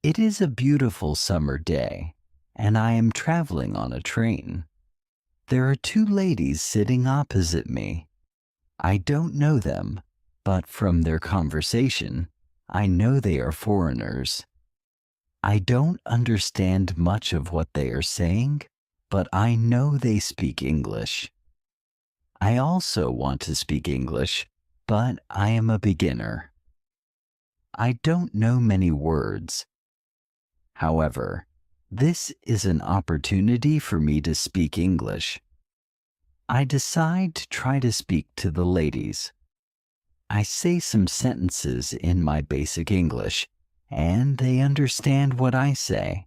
It is a beautiful summer day, and I am traveling on a train. There are two ladies sitting opposite me. I don't know them, but from their conversation, I know they are foreigners. I don't understand much of what they are saying, but I know they speak English. I also want to speak English, but I am a beginner. I don't know many words. However, this is an opportunity for me to speak English. I decide to try to speak to the ladies. I say some sentences in my basic English, and they understand what I say.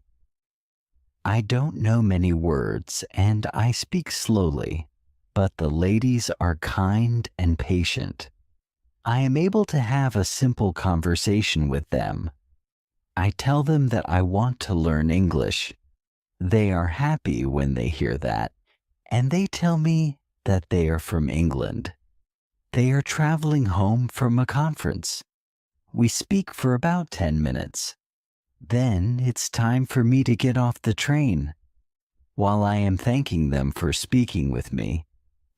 I don't know many words, and I speak slowly, but the ladies are kind and patient. I am able to have a simple conversation with them. I tell them that I want to learn English. They are happy when they hear that, and they tell me that they are from England. They are traveling home from a conference. We speak for about 10 minutes. Then it's time for me to get off the train. While I am thanking them for speaking with me,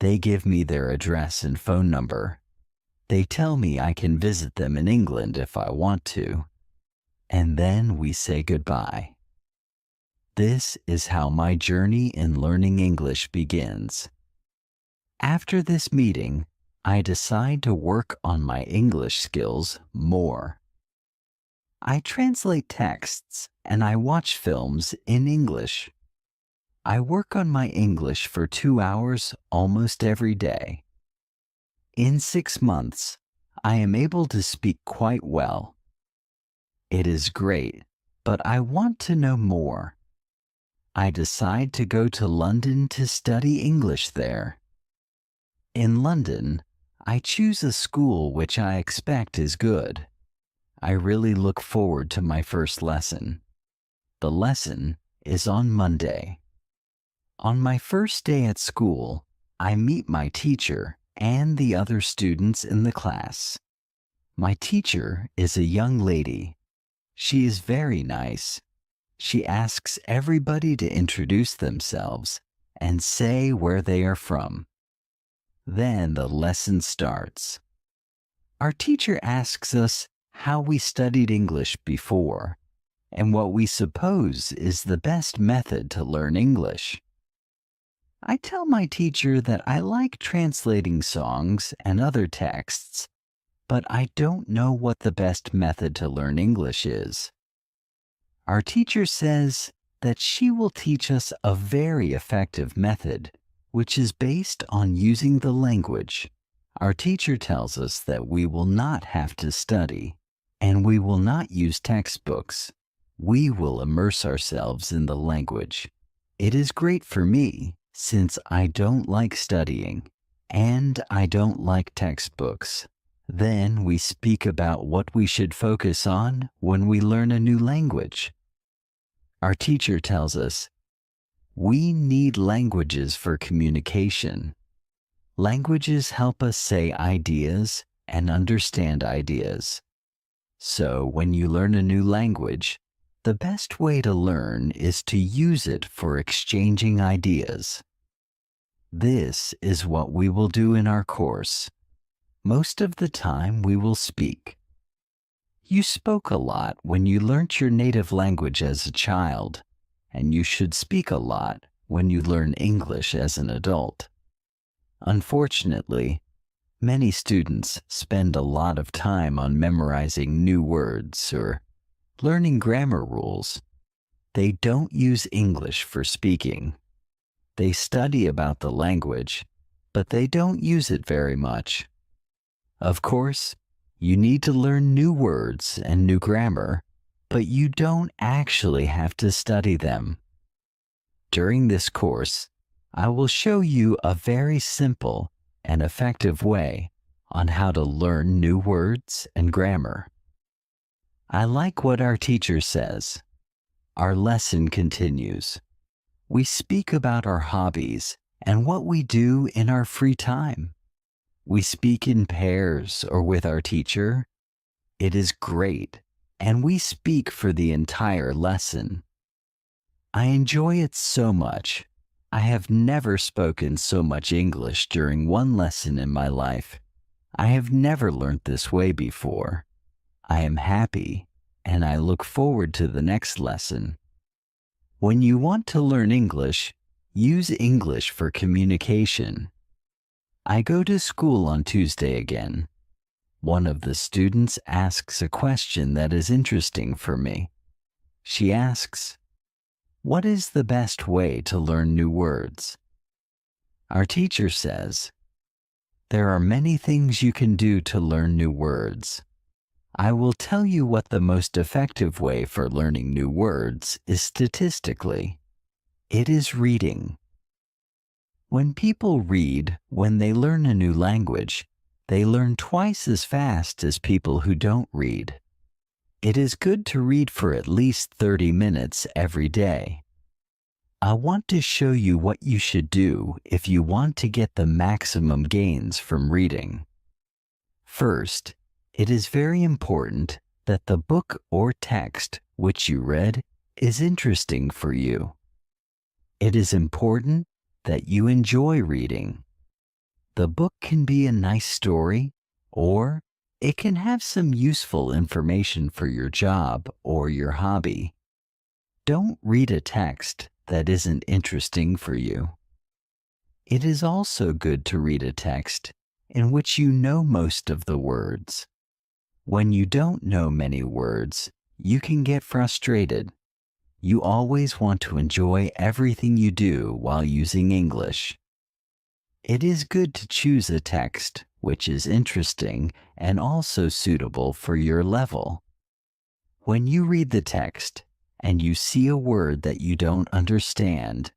they give me their address and phone number. They tell me I can visit them in England if I want to. And then we say goodbye. This is how my journey in learning English begins. After this meeting, I decide to work on my English skills more. I translate texts and I watch films in English. I work on my English for 2 hours almost every day. In 6 months, I am able to speak quite well. It is great, but I want to know more. I decide to go to London to study English there. In London, I choose a school which I expect is good. I really look forward to my first lesson. The lesson is on Monday. On my first day at school, I meet my teacher and the other students in the class. My teacher is a young lady. She is very nice. She asks everybody to introduce themselves and say where they are from. Then the lesson starts. Our teacher asks us how we studied English before and what we suppose is the best method to learn English. I tell my teacher that I like translating songs and other texts, but I don't know what the best method to learn English is. Our teacher says that she will teach us a very effective method, which is based on using the language. Our teacher tells us that we will not have to study, and we will not use textbooks. We will immerse ourselves in the language. It is great for me, since I don't like studying, and I don't like textbooks. Then we speak about what we should focus on when we learn a new language. Our teacher tells us, we need languages for communication. Languages help us say ideas and understand ideas. So when you learn a new language, the best way to learn is to use it for exchanging ideas. This is what we will do in our course. Most of the time we will speak. You spoke a lot when you learnt your native language as a child, and you should speak a lot when you learn English as an adult. Unfortunately, many students spend a lot of time on memorizing new words or learning grammar rules. They don't use English for speaking. They study about the language, but they don't use it very much. Of course, you need to learn new words and new grammar, but you don't actually have to study them. During this course, I will show you a very simple and effective way on how to learn new words and grammar. I like what our teacher says. Our lesson continues. We speak about our hobbies and what we do in our free time. We speak in pairs or with our teacher. It is great. and we speak for the entire lesson. I enjoy it so much. I have never spoken so much English during one lesson in my life. I have never learned this way before. I am happy, and I look forward to the next lesson. When you want to learn English, use English for communication. I go to school on Tuesday again. One of the students asks a question that is interesting for me. She asks, "What is the best way to learn new words?" Our teacher says, "There are many things you can do to learn new words. I will tell you what the most effective way for learning new words is statistically. It is reading. When people read, when they learn a new language, they learn twice as fast as people who don't read. It is good to read for at least 30 minutes every day. I want to show you what you should do if you want to get the maximum gains from reading. First, it is very important that the book or text which you read is interesting for you. It is important that you enjoy reading. The book can be a nice story, or it can have some useful information for your job or your hobby. Don't read a text that isn't interesting for you. It is also good to read a text in which you know most of the words. When you don't know many words, you can get frustrated. You always want to enjoy everything you do while using English. It is good to choose a text which is interesting and also suitable for your level. When you read the text and you see a word that you don't understand,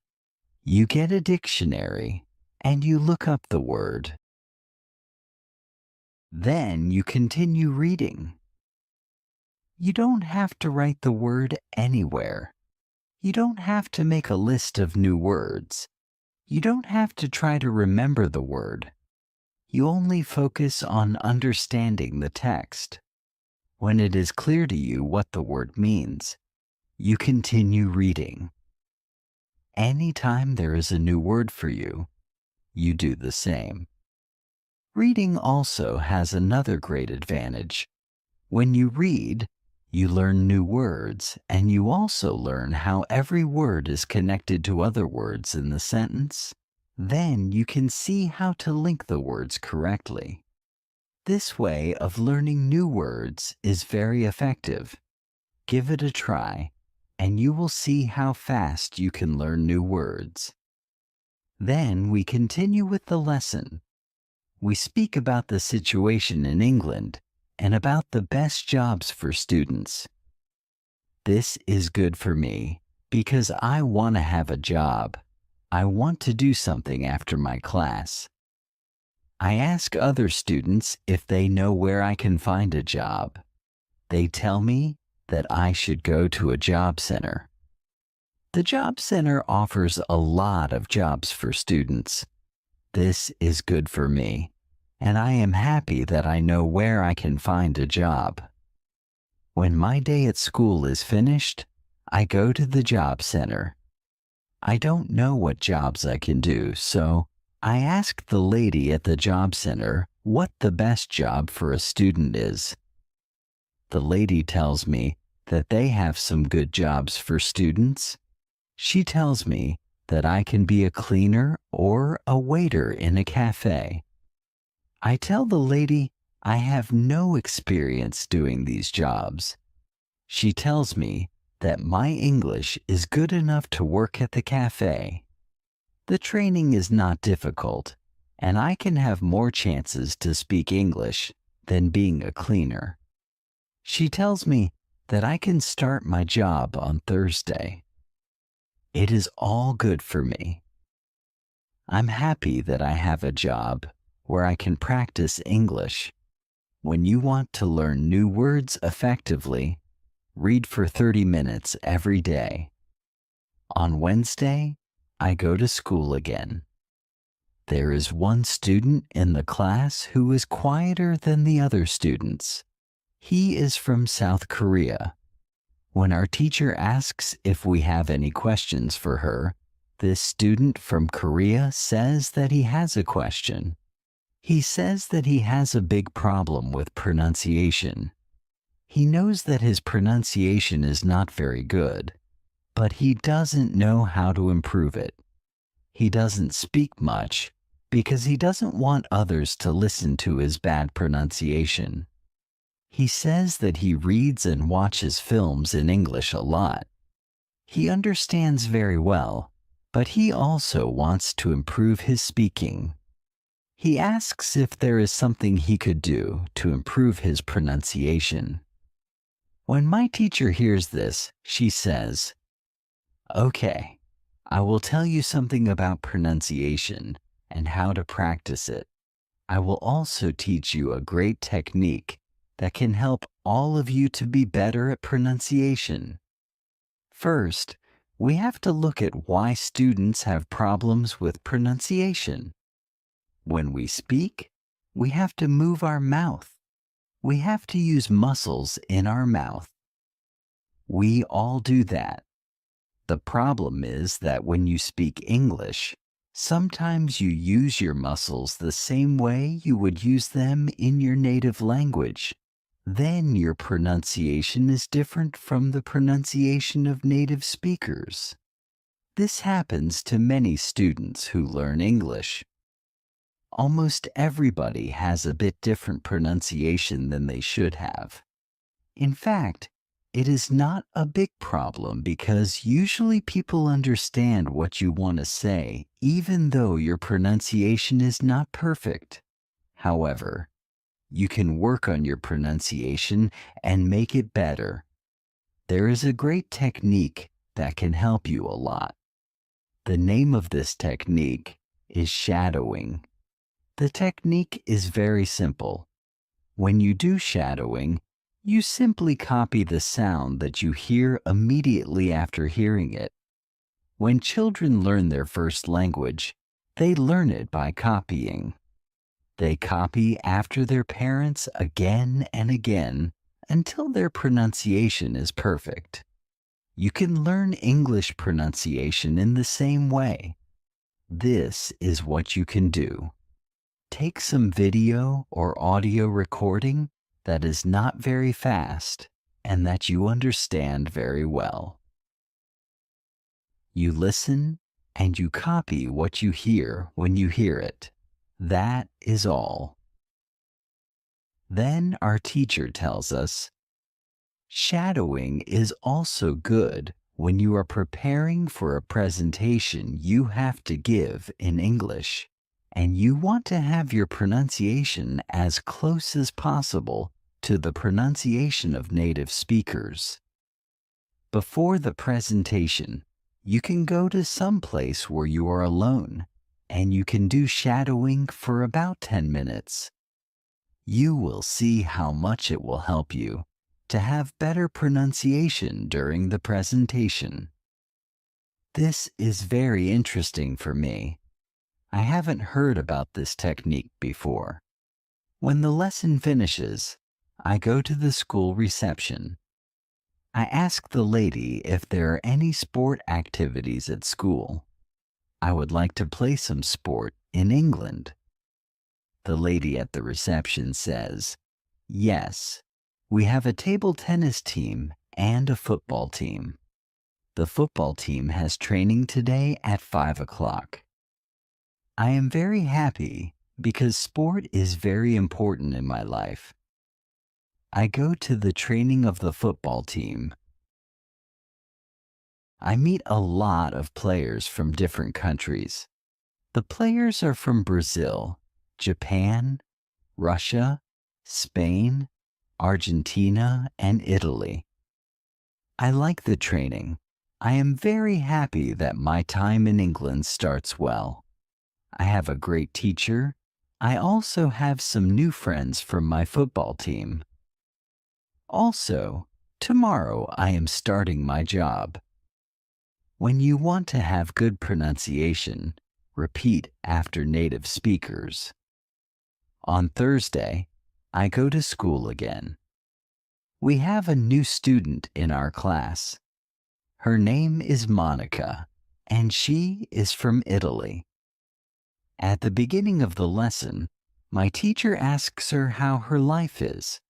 you get a dictionary and you look up the word. Then you continue reading. You don't have to write the word anywhere. You don't have to make a list of new words. You don't have to try to remember the word. You only focus on understanding the text. When it is clear to you what the word means, you continue reading. Anytime there is a new word for you, you do the same. Reading also has another great advantage. When you read, you learn new words, and you also learn how every word is connected to other words in the sentence. Then you can see how to link the words correctly. This way of learning new words is very effective. Give it a try, and you will see how fast you can learn new words. Then we continue with the lesson. We speak about the situation in England and about the best jobs for students. This is good for me because I want to have a job. I want to do something after my class. I ask other students if they know where I can find a job. They tell me that I should go to a job center. The job center offers a lot of jobs for students. This is good for me, and I am happy that I know where I can find a job. When my day at school is finished, I go to the job center. I don't know what jobs I can do, so I ask the lady at the job center what the best job for a student is. The lady tells me that they have some good jobs for students. She tells me that I can be a cleaner or a waiter in a cafe. I tell the lady I have no experience doing these jobs. She tells me that my English is good enough to work at the cafe. The training is not difficult, and I can have more chances to speak English than being a cleaner. She tells me that I can start my job on Thursday. It is all good for me. I'm happy that I have a job where I can practice English. When you want to learn new words effectively, read for 30 minutes every day. On Wednesday, I go to school again. There is one student in the class who is quieter than the other students. He is from South Korea. When our teacher asks if we have any questions for her, this student from Korea says that he has a question. He says that he has a big problem with pronunciation. He knows that his pronunciation is not very good, but he doesn't know how to improve it. He doesn't speak much because he doesn't want others to listen to his bad pronunciation. He says that he reads and watches films in English a lot. He understands very well, but he also wants to improve his speaking. He asks if there is something he could do to improve his pronunciation. When my teacher hears this, she says, "Okay, I will tell you something about pronunciation and how to practice it. I will also teach you a great technique that can help all of you to be better at pronunciation. First, we have to look at why students have problems with pronunciation. When we speak, we have to move our mouth. We have to use muscles in our mouth. We all do that. The problem is that when you speak English, sometimes you use your muscles the same way you would use them in your native language. Then your pronunciation is different from the pronunciation of native speakers. This happens to many students who learn English. Almost everybody has a bit different pronunciation than they should have. In fact, it is not a big problem because usually people understand what you want to say even though your pronunciation is not perfect. However, you can work on your pronunciation and make it better. There is a great technique that can help you a lot. The name of this technique is shadowing. The technique is very simple. When you do shadowing, you simply copy the sound that you hear immediately after hearing it. When children learn their first language, they learn it by copying. They copy after their parents again and again until their pronunciation is perfect. You can learn English pronunciation in the same way. This is what you can do. Take some video or audio recording that is not very fast and that you understand very well. You listen and you copy what you hear when you hear it. That is all. Then our teacher tells us, shadowing is also good when you are preparing for a presentation you have to give in English, and you want to have your pronunciation as close as possible to the pronunciation of native speakers. Before the presentation, you can go to some place where you are alone, and you can do shadowing for about 10 minutes. You will see how much it will help you to have better pronunciation during the presentation. This is very interesting for me. I haven't heard about this technique before. When the lesson finishes, I go to the school reception. I ask the lady if there are any sport activities at school. I would like to play some sport in England. The lady at the reception says, "Yes, we have a table tennis team and a football team. The football team has training today at 5 o'clock. I am very happy because sport is very important in my life. I go to the training of the football team. I meet a lot of players from different countries. The players are from Brazil, Japan, Russia, Spain, Argentina, and Italy. I like the training. I am very happy that my time in England starts well. I have a great teacher. I also have some new friends from my football team. Also, tomorrow I am starting my job." When you want to have good pronunciation, repeat after native speakers. On Thursday, I go to school again. We have a new student in our class. Her name is Monica, and she is from Italy. At the beginning of the lesson, my teacher asks her how her life is.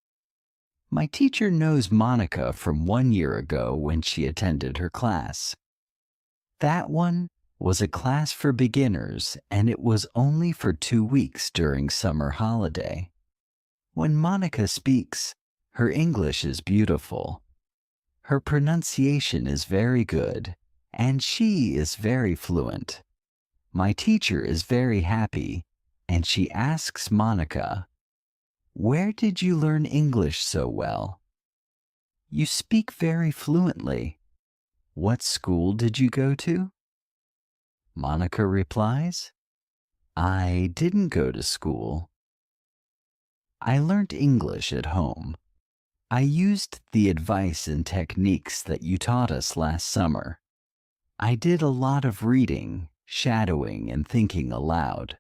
My teacher knows Monica from 1 year ago when she attended her class. That one was a class for beginners, and it was only for 2 weeks during summer holiday. When Monica speaks, her English is beautiful. Her pronunciation is very good, and she is very fluent. My teacher is very happy, and she asks Monica, "Where did you learn English so well? You speak very fluently. What school did you go to?" Monica replies, "I didn't go to school. I learned English at home. I used the advice and techniques that you taught us last summer. I did a lot of reading, shadowing, and thinking aloud.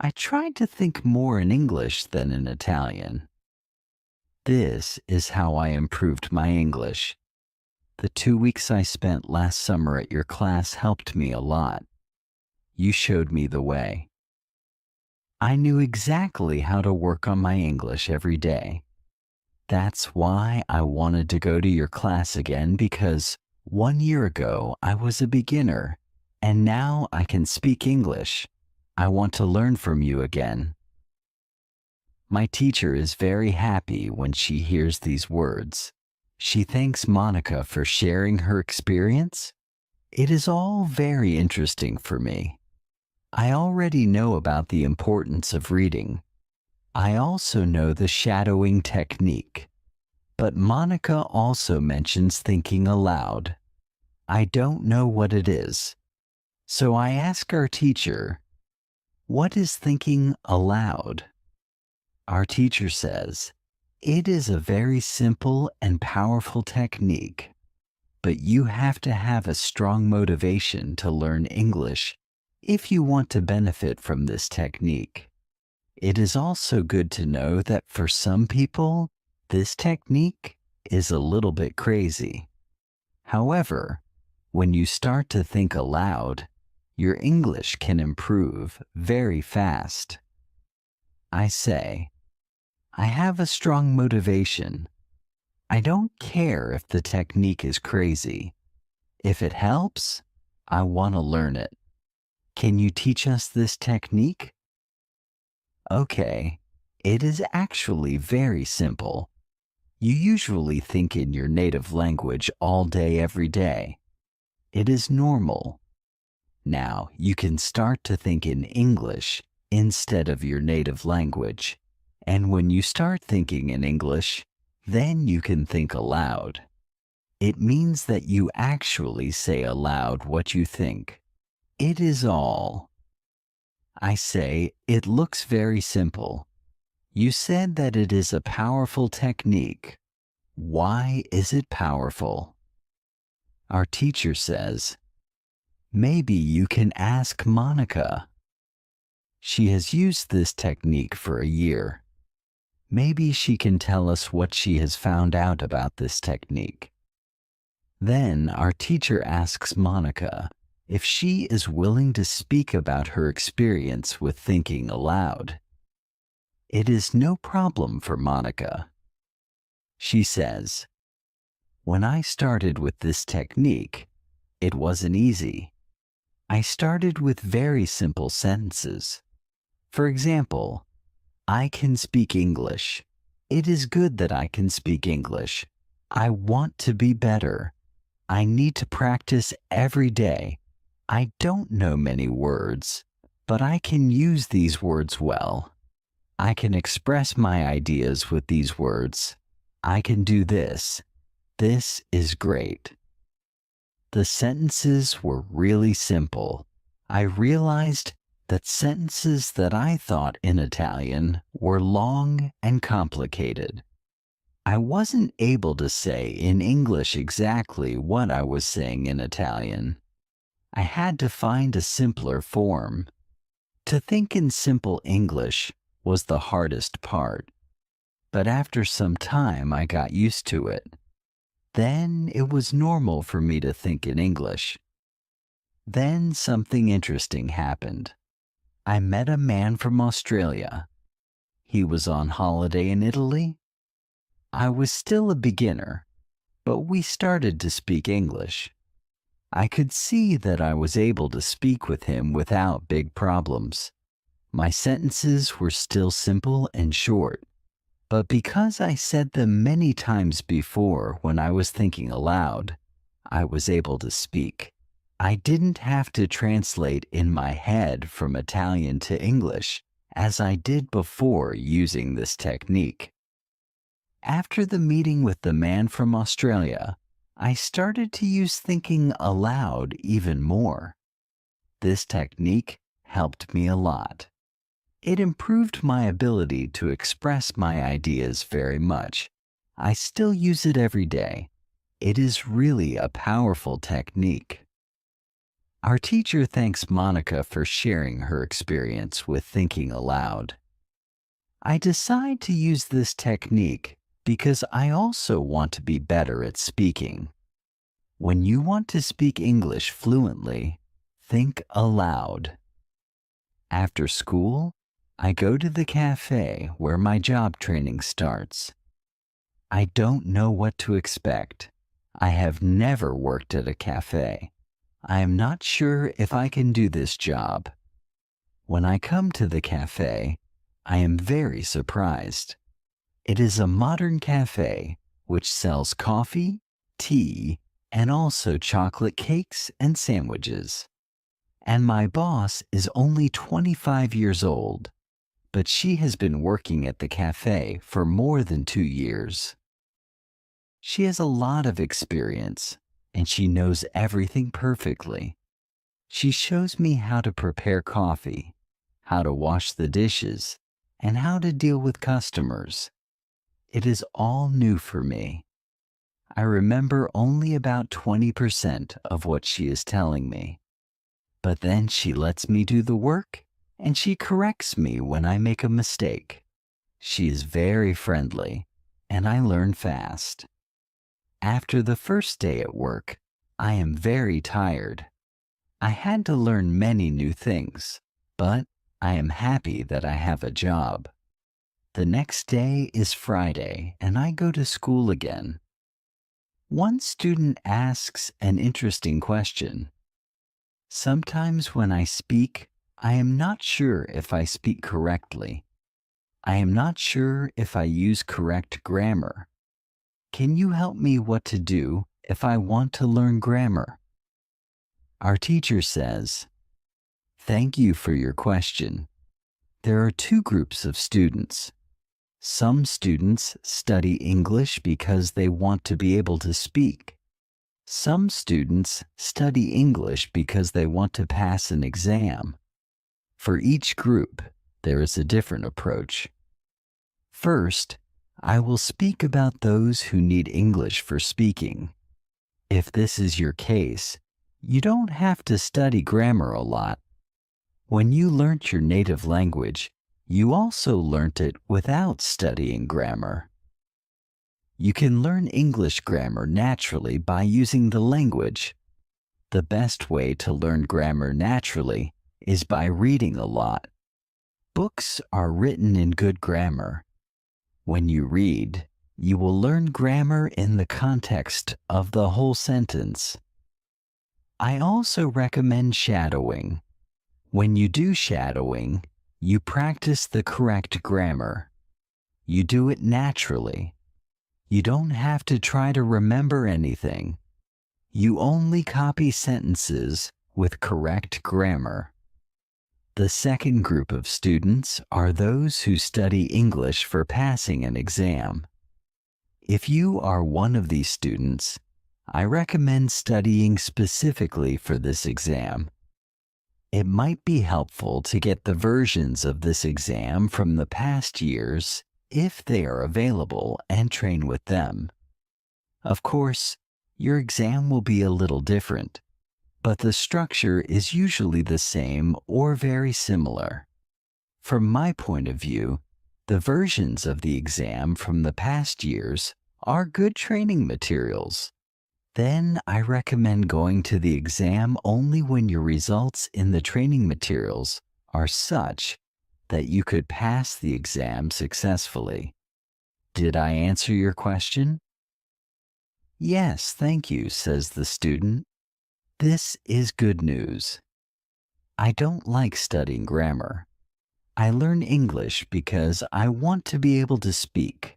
I tried to think more in English than in Italian. This is how I improved my English. The 2 weeks I spent last summer at your class helped me a lot. You showed me the way. I knew exactly how to work on my English every day. That's why I wanted to go to your class again, because 1 year ago I was a beginner, and now I can speak English. I want to learn from you again." My teacher is very happy when she hears these words. She thanks Monica for sharing her experience. It is all very interesting for me. I already know about the importance of reading. I also know the shadowing technique. But Monica also mentions thinking aloud. I don't know what it is. So I ask our teacher, "What is thinking aloud?" Our teacher says, "It is a very simple and powerful technique, but you have to have a strong motivation to learn English if you want to benefit from this technique. It is also good to know that for some people, this technique is a little bit crazy. However, when you start to think aloud, your English can improve very fast." I say, I have a strong motivation. I don't care if the technique is crazy. If it helps, I want to learn it. Can you teach us this technique? Okay, it is actually very simple. You usually think in your native language all day, every day. It is normal. Now you can start to think in English instead of your native language. And when you start thinking in English, then you can think aloud. It means that you actually say aloud what you think. It is all. I say, it looks very simple. You said that it is a powerful technique. Why is it powerful? Our teacher says, maybe you can ask Monica. She has used this technique for a year. Maybe she can tell us what she has found out about this technique. Then our teacher asks Monica if she is willing to speak about her experience with thinking aloud. It is no problem for Monica. She says, when I started with this technique, it wasn't easy. I started with very simple sentences. For example, I can speak English. It is good that I can speak English. I want to be better. I need to practice every day. I don't know many words, but I can use these words well. I can express my ideas with these words. I can do this. This is great. The sentences were really simple. I realized that sentences that I thought in Italian were long and complicated. I wasn't able to say in English exactly what I was saying in Italian. I had to find a simpler form. To think in simple English was the hardest part. but after some time I got used to it. Then it was normal for me to think in English. Then something interesting happened. I met a man from Australia. He was on holiday in Italy. I was still a beginner, but we started to speak English. I could see that I was able to speak with him without big problems. My sentences were still simple and short, but because I said them many times before when I was thinking aloud, I was able to speak. I didn't have to translate in my head from Italian to English, as I did before using this technique. After the meeting with the man from Australia, I started to use thinking aloud even more. This technique helped me a lot. It improved my ability to express my ideas very much. I still use it every day. It is really a powerful technique. Our teacher thanks Monica for sharing her experience with thinking aloud. I decide to use this technique because I also want to be better at speaking. When you want to speak English fluently, think aloud. After school, I go to the cafe where my job training starts. I don't know what to expect. I have never worked at a cafe. I am not sure if I can do this job. When I come to the cafe, I am very surprised. It is a modern cafe which sells coffee, tea, and also chocolate cakes and sandwiches. And my boss is only 25 years old, but she has been working at the cafe for more than 2 years. She has a lot of experience, and she knows everything perfectly. She shows me how to prepare coffee, how to wash the dishes, and how to deal with customers. It is all new for me. I remember only about 20% of what she is telling me. But then she lets me do the work, and she corrects me when I make a mistake. She is very friendly, and I learn fast. After the first day at work, I am very tired. I had to learn many new things, but I am happy that I have a job. The next day is Friday, and I go to school again. One student asks an interesting question. Sometimes when I speak, I am not sure if I speak correctly. I am not sure if I use correct grammar. Can you help me what to do if I want to learn grammar? Our teacher says, "Thank you for your question. There are two groups of students. Some students study English because they want to be able to speak. Some students study English because they want to pass an exam. For each group, there is a different approach. First, I will speak about those who need English for speaking. If this is your case, you don't have to study grammar a lot. When you learnt your native language, you also learnt it without studying grammar. You can learn English grammar naturally by using the language. The best way to learn grammar naturally is by reading a lot. Books are written in good grammar. When you read, you will learn grammar in the context of the whole sentence. I also recommend shadowing. When you do shadowing, you practice the correct grammar. You do it naturally. You don't have to try to remember anything. You only copy sentences with correct grammar. The second group of students are those who study English for passing an exam. If you are one of these students, I recommend studying specifically for this exam. It might be helpful to get the versions of this exam from the past years if they are available and train with them. Of course, your exam will be a little different, but the structure is usually the same or very similar. From my point of view, The versions of the exam from the past years are good training materials. Then I recommend going to the exam only when your results in the training materials are such that you could pass the exam successfully. Did I answer your question? Yes, thank you, says the student. This is good news. I don't like studying grammar. I learn English because I want to be able to speak.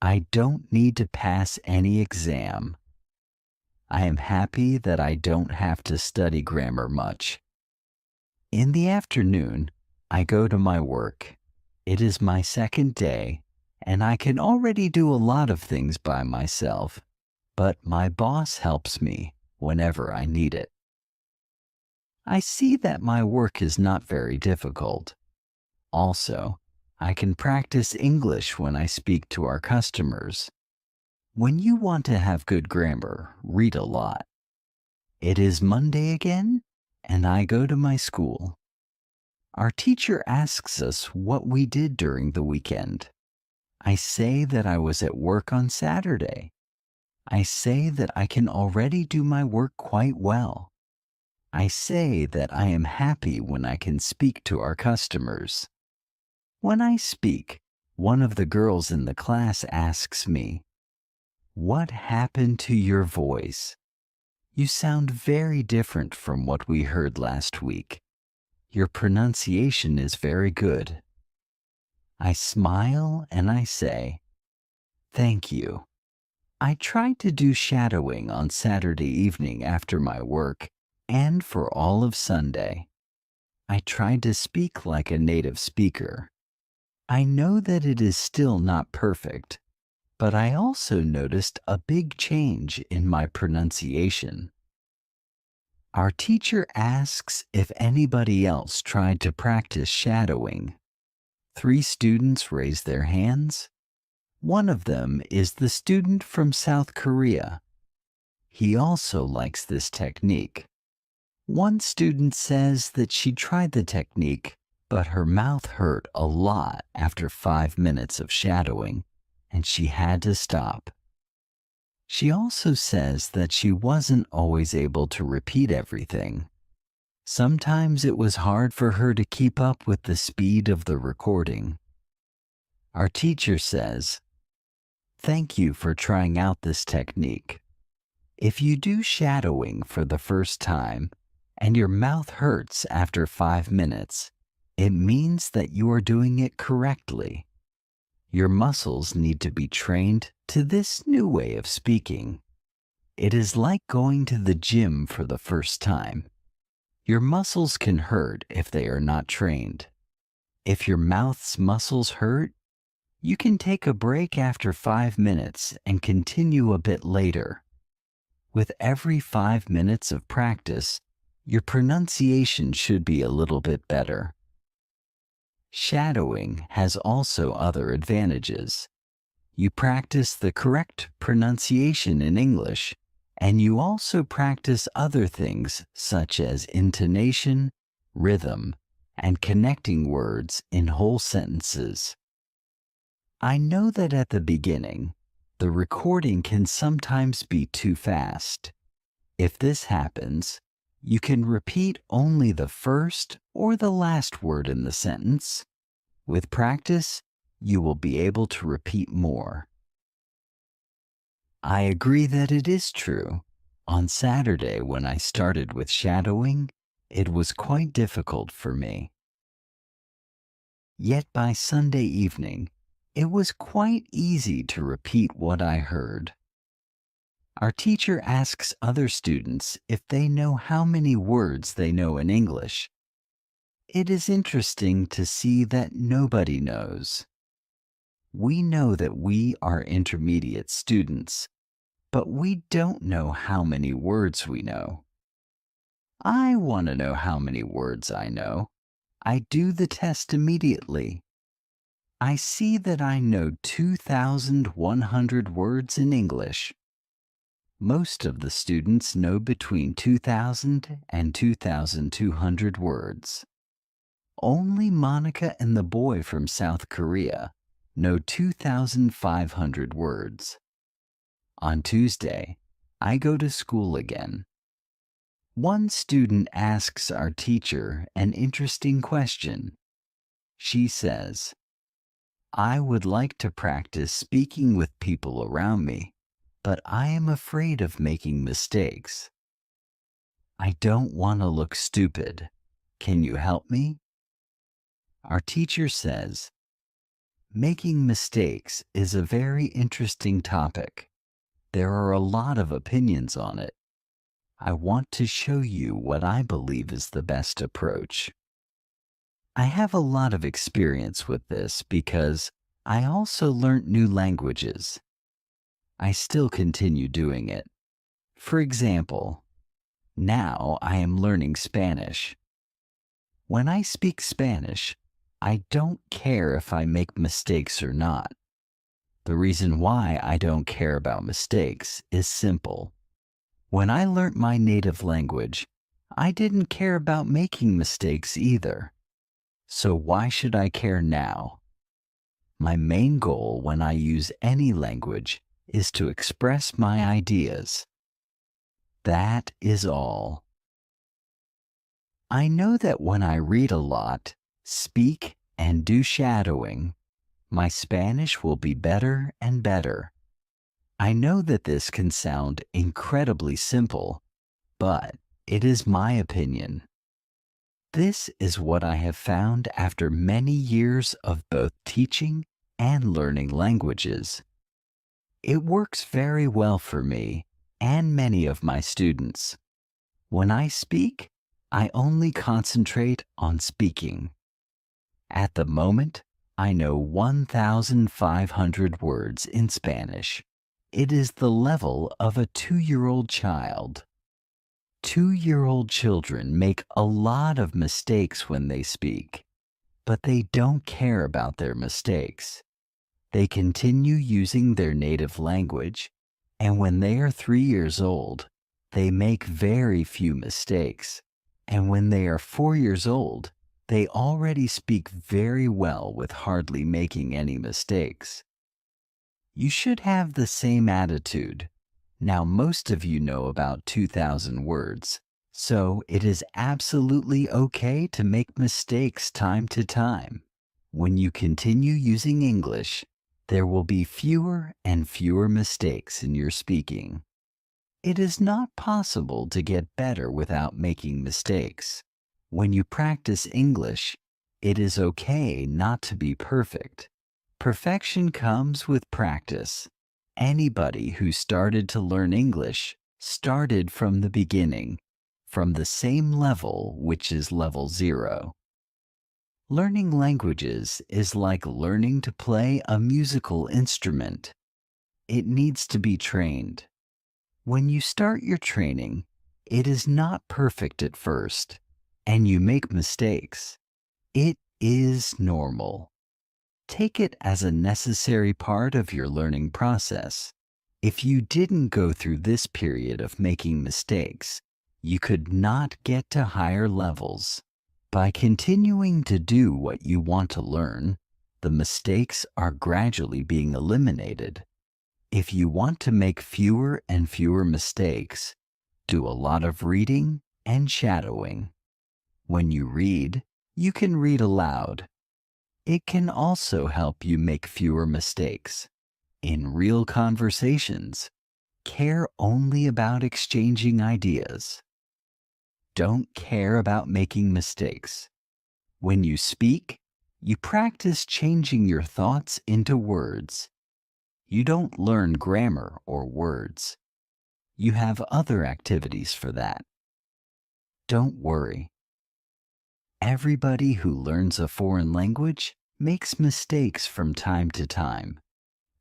I don't need to pass any exam. I am happy that I don't have to study grammar much. In the afternoon, I go to my work. It is my second day, and I can already do a lot of things by myself, but my boss helps me whenever I need it. I see that my work is not very difficult. Also, I can practice English when I speak to our customers. When you want to have good grammar, read a lot. It is Monday again, and I go to my school. Our teacher asks us what we did during the weekend. I say that I was at work on Saturday. I say that I can already do my work quite well. I say that I am happy when I can speak to our customers. When I speak, one of the girls in the class asks me, "What happened to your voice? You sound very different from what we heard last week. Your pronunciation is very good." I smile and I say, "Thank you." I tried to do shadowing on Saturday evening after my work and for all of Sunday. I tried to speak like a native speaker. I know that it is still not perfect, but I also noticed a big change in my pronunciation. Our teacher asks if anybody else tried to practice shadowing. 3 students raise their hands. One of them is the student from South Korea. He also likes this technique. One student says that she tried the technique, but her mouth hurt a lot after 5 minutes of shadowing, and she had to stop. She also says that she wasn't always able to repeat everything. Sometimes it was hard for her to keep up with the speed of the recording. Our teacher says, "Thank you for trying out this technique. If you do shadowing for the first time and your mouth hurts after 5 minutes, it means that you are doing it correctly. Your muscles need to be trained to this new way of speaking. It is like going to the gym for the first time. Your muscles can hurt if they are not trained. If your mouth's muscles hurt, you can take a break after 5 minutes and continue a bit later. With every 5 minutes of practice, your pronunciation should be a little bit better." Shadowing has also other advantages. You practice the correct pronunciation in English, and you also practice other things such as intonation, rhythm, and connecting words in whole sentences. I know that at the beginning, the recording can sometimes be too fast. If this happens, you can repeat only the first or the last word in the sentence. With practice, you will be able to repeat more. I agree that it is true. On Saturday, when I started with shadowing, it was quite difficult for me. Yet by Sunday evening, it was quite easy to repeat what I heard. Our teacher asks other students if they know how many words they know in English. It is interesting to see that nobody knows. We know that we are intermediate students, but we don't know how many words we know. I want to know how many words I know. I do the test immediately. I see that I know 2,100 words in English. Most of the students know between 2,000 and 2,200 words. Only Monica and the boy from South Korea know 2,500 words. On Tuesday, I go to school again. One student asks our teacher an interesting question. She says, "I would like to practice speaking with people around me, but I am afraid of making mistakes. I don't want to look stupid. Can you help me?" Our teacher says, "Making mistakes is a very interesting topic. There are a lot of opinions on it. I want to show you what I believe is the best approach." I have a lot of experience with this because I also learned new languages. I still continue doing it. For example, now I am learning Spanish. When I speak Spanish, I don't care if I make mistakes or not. The reason why I don't care about mistakes is simple. When I learnt my native language, I didn't care about making mistakes either. So why should I care now? My main goal when I use any language is to express my ideas. That is all. I know that when I read a lot, speak, and do shadowing, my Spanish will be better and better. I know that this can sound incredibly simple, but it is my opinion. This is what I have found after many years of both teaching and learning languages. It works very well for me and many of my students. When I speak, I only concentrate on speaking. At the moment, I know 1,500 words in Spanish. It is the level of a 2-year-old child. 2-year-old children make a lot of mistakes when they speak, but they don't care about their mistakes. They continue using their native language, and when they are 3 years old, they make very few mistakes. And when they are 4 years old, they already speak very well with hardly making any mistakes. You should have the same attitude. Now, most of you know about 2,000 words, so it is absolutely okay to make mistakes time to time. When you continue using English, there will be fewer and fewer mistakes in your speaking. It is not possible to get better without making mistakes. When you practice English, it is okay not to be perfect. Perfection comes with practice. Anybody who started to learn English started from the beginning, from the same level, which is level 0. Learning languages is like learning to play a musical instrument. It needs to be trained. When you start your training, it is not perfect at first, and you make mistakes. It is normal. Take it as a necessary part of your learning process. If you didn't go through this period of making mistakes, you could not get to higher levels. By continuing to do what you want to learn, the mistakes are gradually being eliminated. If you want to make fewer and fewer mistakes, do a lot of reading and shadowing. When you read, you can read aloud. It can also help you make fewer mistakes. In real conversations, care only about exchanging ideas. Don't care about making mistakes. When you speak, you practice changing your thoughts into words. You don't learn grammar or words. You have other activities for that. Don't worry. Everybody who learns a foreign language makes mistakes from time to time.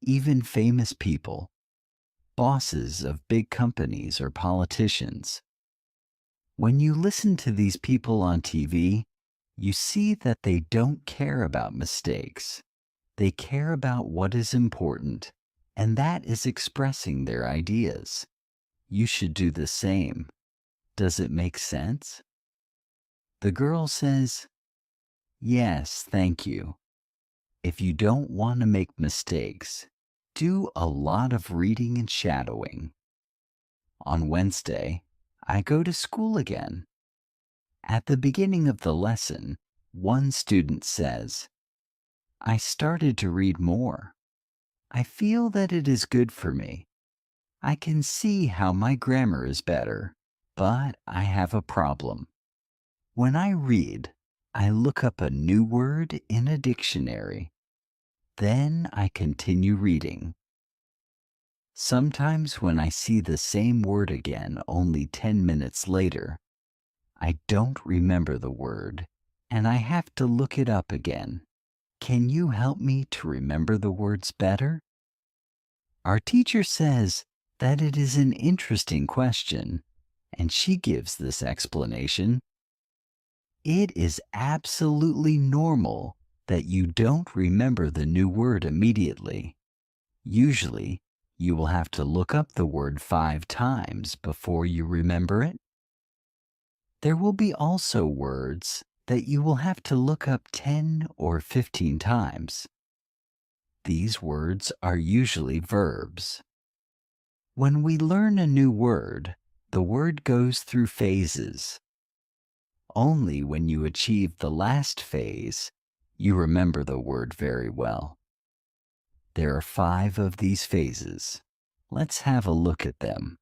Even famous people, bosses of big companies or politicians. When you listen to these people on TV, you see that they don't care about mistakes. They care about what is important, and that is expressing their ideas. You should do the same. Does it make sense? The girl says, Yes, thank you. If you don't want to make mistakes, do a lot of reading and shadowing. On Wednesday, I go to school again. At the beginning of the lesson, one student says, I started to read more. I feel that it is good for me. I can see how my grammar is better, but I have a problem. When I read, I look up a new word in a dictionary. Then I continue reading. Sometimes when I see the same word again only 10 minutes later, I don't remember the word and I have to look it up again. Can you help me to remember the words better? Our teacher says that it is an interesting question, and she gives this explanation. It is absolutely normal that you don't remember the new word immediately. Usually, you will have to look up the word 5 times before you remember it. There will be also words that you will have to look up 10 or 15 times. These words are usually verbs. When we learn a new word, the word goes through phases. Only when you achieve the last phase, you remember the word very well. There are 5 of these phases. Let's have a look at them.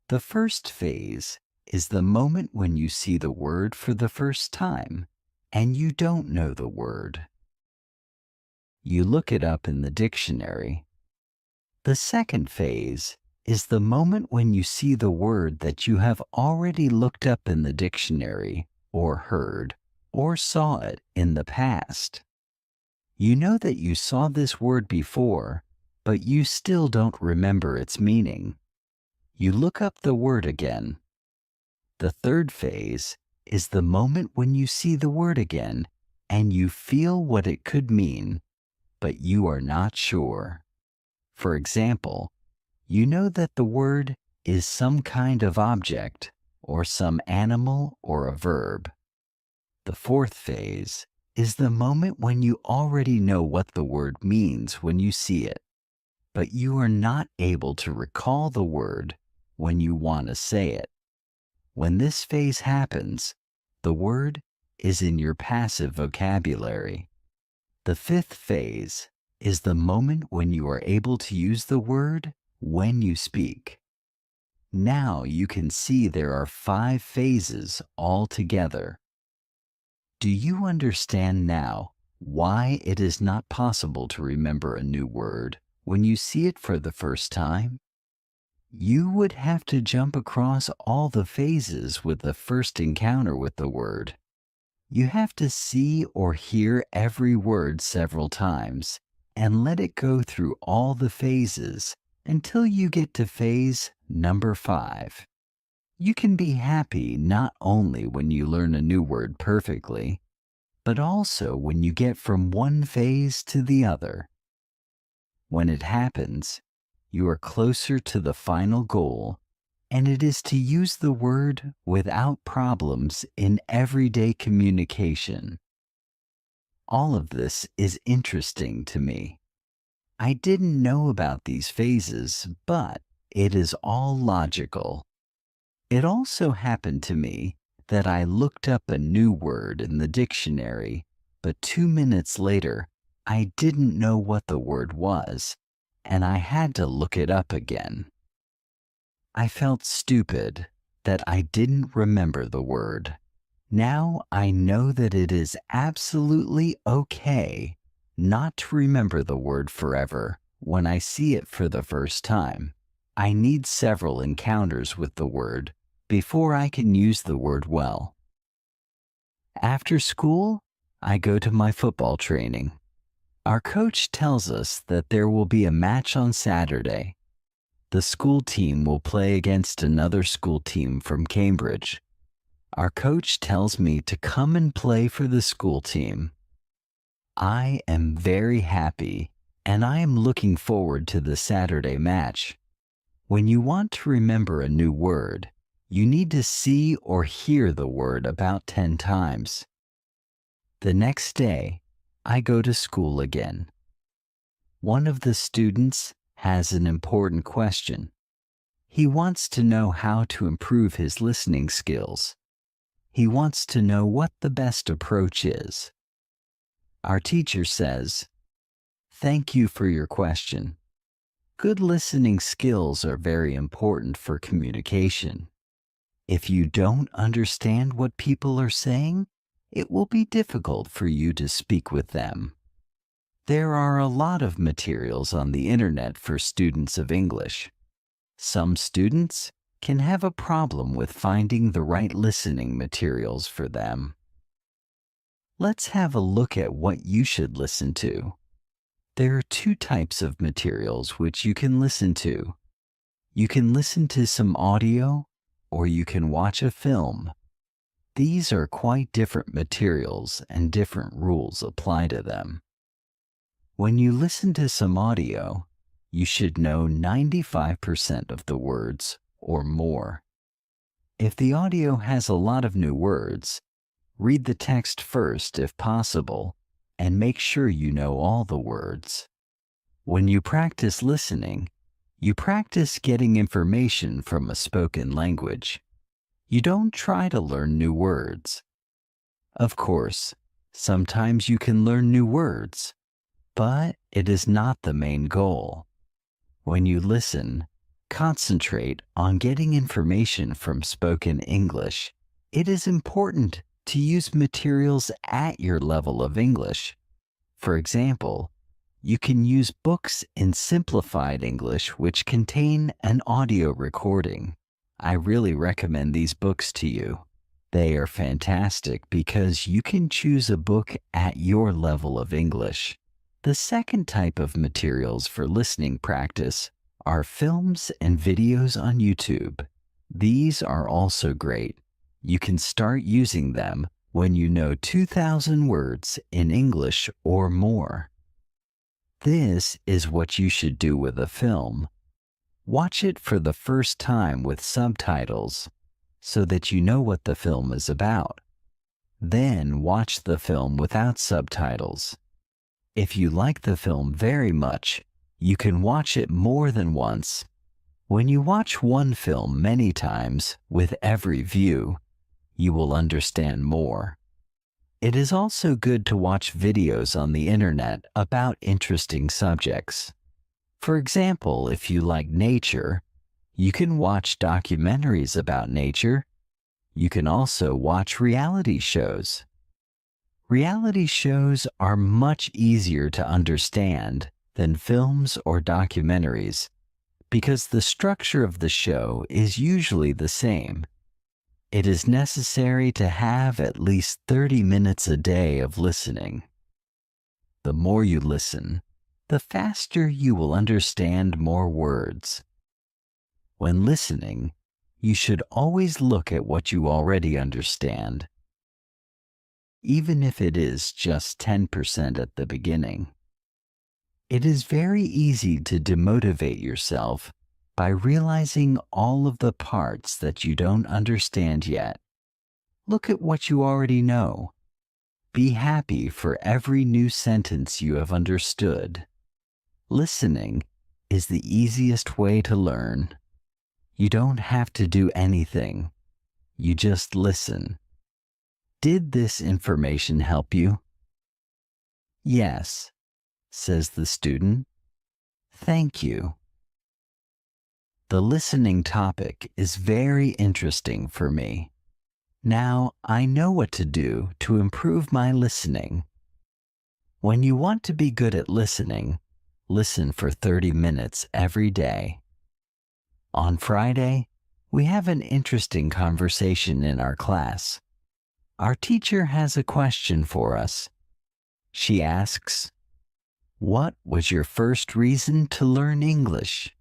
The first phase is the moment when you see the word for the first time and you don't know the word. You look it up in the dictionary. The second phase is the moment when you see the word that you have already looked up in the dictionary or heard or saw it in the past. You know that you saw this word before, but you still don't remember its meaning. You look up the word again. The third phase is the moment when you see the word again and you feel what it could mean, but you are not sure. For example, you know that the word is some kind of object or some animal or a verb. The fourth phase is the moment when you already know what the word means when you see it, but you are not able to recall the word when you want to say it. When this phase happens, the word is in your passive vocabulary. The fifth phase is the moment when you are able to use the word when you speak. Now you can see there are 5 phases altogether. Do you understand now why it is not possible to remember a new word when you see it for the first time? You would have to jump across all the phases with the first encounter with the word. You have to see or hear every word several times and let it go through all the phases until you get to phase number 5. You can be happy not only when you learn a new word perfectly, but also when you get from one phase to the other. When it happens, you are closer to the final goal, and it is to use the word without problems in everyday communication. All of this is interesting to me. I didn't know about these phases, but it is all logical. It also happened to me that I looked up a new word in the dictionary, but 2 minutes later, I didn't know what the word was, and I had to look it up again. I felt stupid that I didn't remember the word. Now I know that it is absolutely okay not to remember the word forever when I see it for the first time. I need several encounters with the word before I can use the word well. After school, I go to my football training. Our coach tells us that there will be a match on Saturday. The school team will play against another school team from Cambridge. Our coach tells me to come and play for the school team. I am very happy, and I am looking forward to the Saturday match. When you want to remember a new word, you need to see or hear the word about 10 times. The next day, I go to school again. One of the students has an important question. He wants to know how to improve his listening skills. He wants to know what the best approach is. Our teacher says, "Thank you for your question. Good listening skills are very important for communication. If you don't understand what people are saying, it will be difficult for you to speak with them." There are a lot of materials on the internet for students of English. Some students can have a problem with finding the right listening materials for them. Let's have a look at what you should listen to. There are two types of materials which you can listen to. You can listen to some audio, or you can watch a film. These are quite different materials and different rules apply to them. When you listen to some audio, you should know 95% of the words or more. If the audio has a lot of new words, read the text first if possible, and make sure you know all the words. When you practice listening, you practice getting information from a spoken language. You don't try to learn new words. Of course, sometimes you can learn new words, but it is not the main goal. When you listen, concentrate on getting information from spoken English. It is important to use materials at your level of English. For example, you can use books in simplified English which contain an audio recording. I really recommend these books to you. They are fantastic because you can choose a book at your level of English. The second type of materials for listening practice are films and videos on YouTube. These are also great. You can start using them when you know 2,000 words in English or more. This is what you should do with a film. Watch it for the first time with subtitles so that you know what the film is about. Then watch the film without subtitles. If you like the film very much, you can watch it more than once. When you watch one film many times with every view, you will understand more. It is also good to watch videos on the internet about interesting subjects. For example, if you like nature, you can watch documentaries about nature. You can also watch reality shows. Reality shows are much easier to understand than films or documentaries because the structure of the show is usually the same. It is necessary to have at least 30 minutes a day of listening. The more you listen, the faster you will understand more words. When listening, you should always look at what you already understand, even if it is just 10% at the beginning. It is very easy to demotivate yourself by realizing all of the parts that you don't understand yet. Look at what you already know. Be happy for every new sentence you have understood. Listening is the easiest way to learn. You don't have to do anything. You just listen. Did this information help you? Yes, says the student. Thank you. The listening topic is very interesting for me. Now I know what to do to improve my listening. When you want to be good at listening, listen for 30 minutes every day. On Friday, we have an interesting conversation in our class. Our teacher has a question for us. She asks, "What was your first reason to learn English?"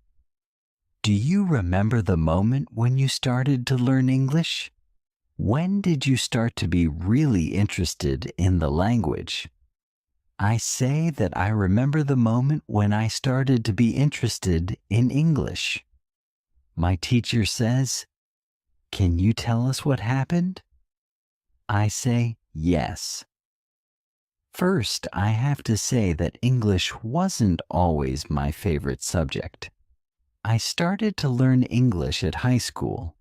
Do you remember the moment when you started to learn English? When did you start to be really interested in the language? I say that I remember the moment when I started to be interested in English. My teacher says, "Can you tell us what happened?" I say, "Yes." First, I have to say that English wasn't always my favorite subject. I started to learn English at high school.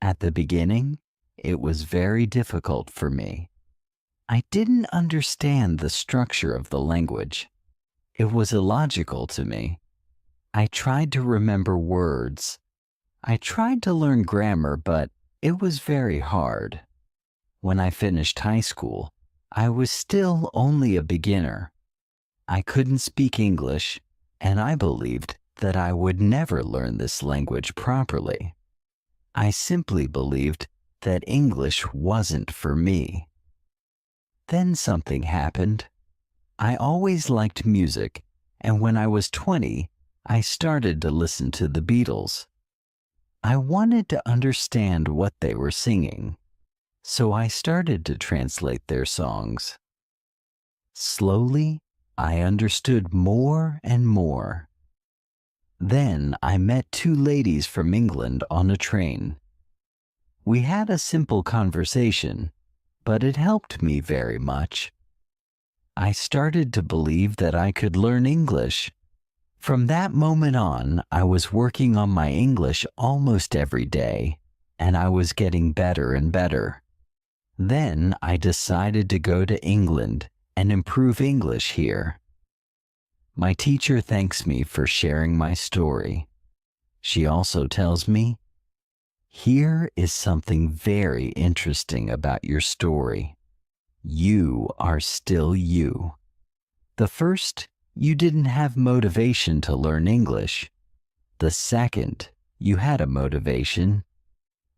At the beginning, it was very difficult for me. I didn't understand the structure of the language. It was illogical to me. I tried to remember words. I tried to learn grammar, but it was very hard. When I finished high school, I was still only a beginner. I couldn't speak English, and I believed that I would never learn this language properly. I simply believed that English wasn't for me. Then something happened. I always liked music, and when I was 20, I started to listen to the Beatles. I wanted to understand what they were singing, so I started to translate their songs. Slowly, I understood more and more. Then I met two ladies from England on a train. We had a simple conversation, but it helped me very much. I started to believe that I could learn English. From that moment on, I was working on my English almost every day, and I was getting better and better. Then I decided to go to England and improve English here. My teacher thanks me for sharing my story. She also tells me, "Here is something very interesting about your story. You are still you. The first, you didn't have motivation to learn English. The second, you had a motivation.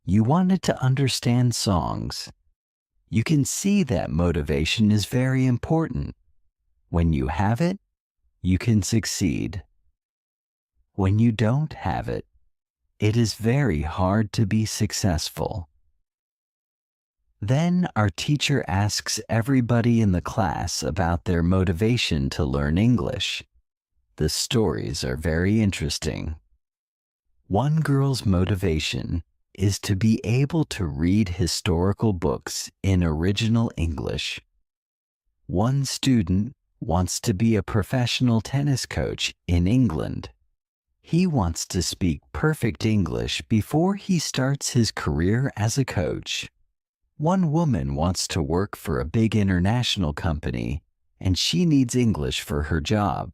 You wanted to understand songs. You can see that motivation is very important. When you have it, you can succeed. When you don't have it, it is very hard to be successful." Then our teacher asks everybody in the class about their motivation to learn English. The stories are very interesting. One girl's motivation is to be able to read historical books in original English. One student wants to be a professional tennis coach in England. He wants to speak perfect English before he starts his career as a coach. One woman wants to work for a big international company, and she needs English for her job.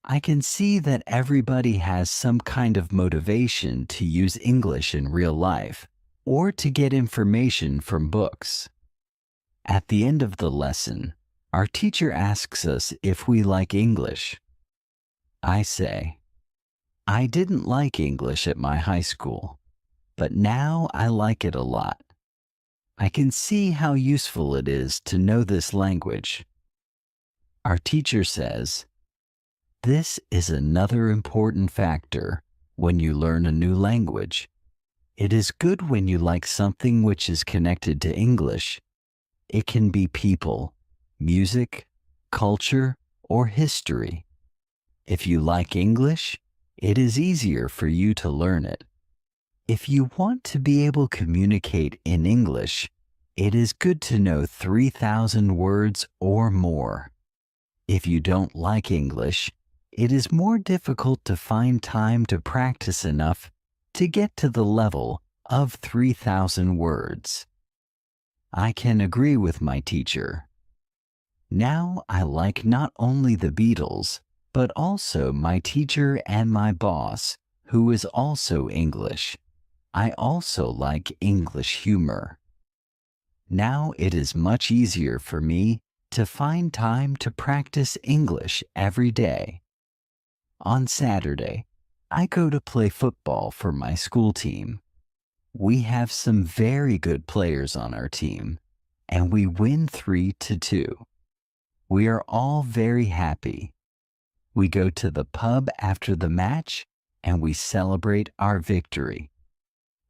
I can see that everybody has some kind of motivation to use English in real life or to get information from books. At the end of the lesson, our teacher asks us if we like English. I say, "I didn't like English at my high school, but now I like it a lot. I can see how useful it is to know this language." Our teacher says, "This is another important factor when you learn a new language. It is good when you like something which is connected to English. It can be people, music, culture, or history. If you like English, it is easier for you to learn it. If you want to be able to communicate in English, it is good to know 3,000 words or more. If you don't like English, it is more difficult to find time to practice enough to get to the level of 3,000 words." I can agree with my teacher. Now I like not only the Beatles, but also my teacher and my boss, who is also English. I also like English humor. Now it is much easier for me to find time to practice English every day. On Saturday, I go to play football for my school team. We have some very good players on our team, and we win 3-2. We are all very happy. We go to the pub after the match, and we celebrate our victory.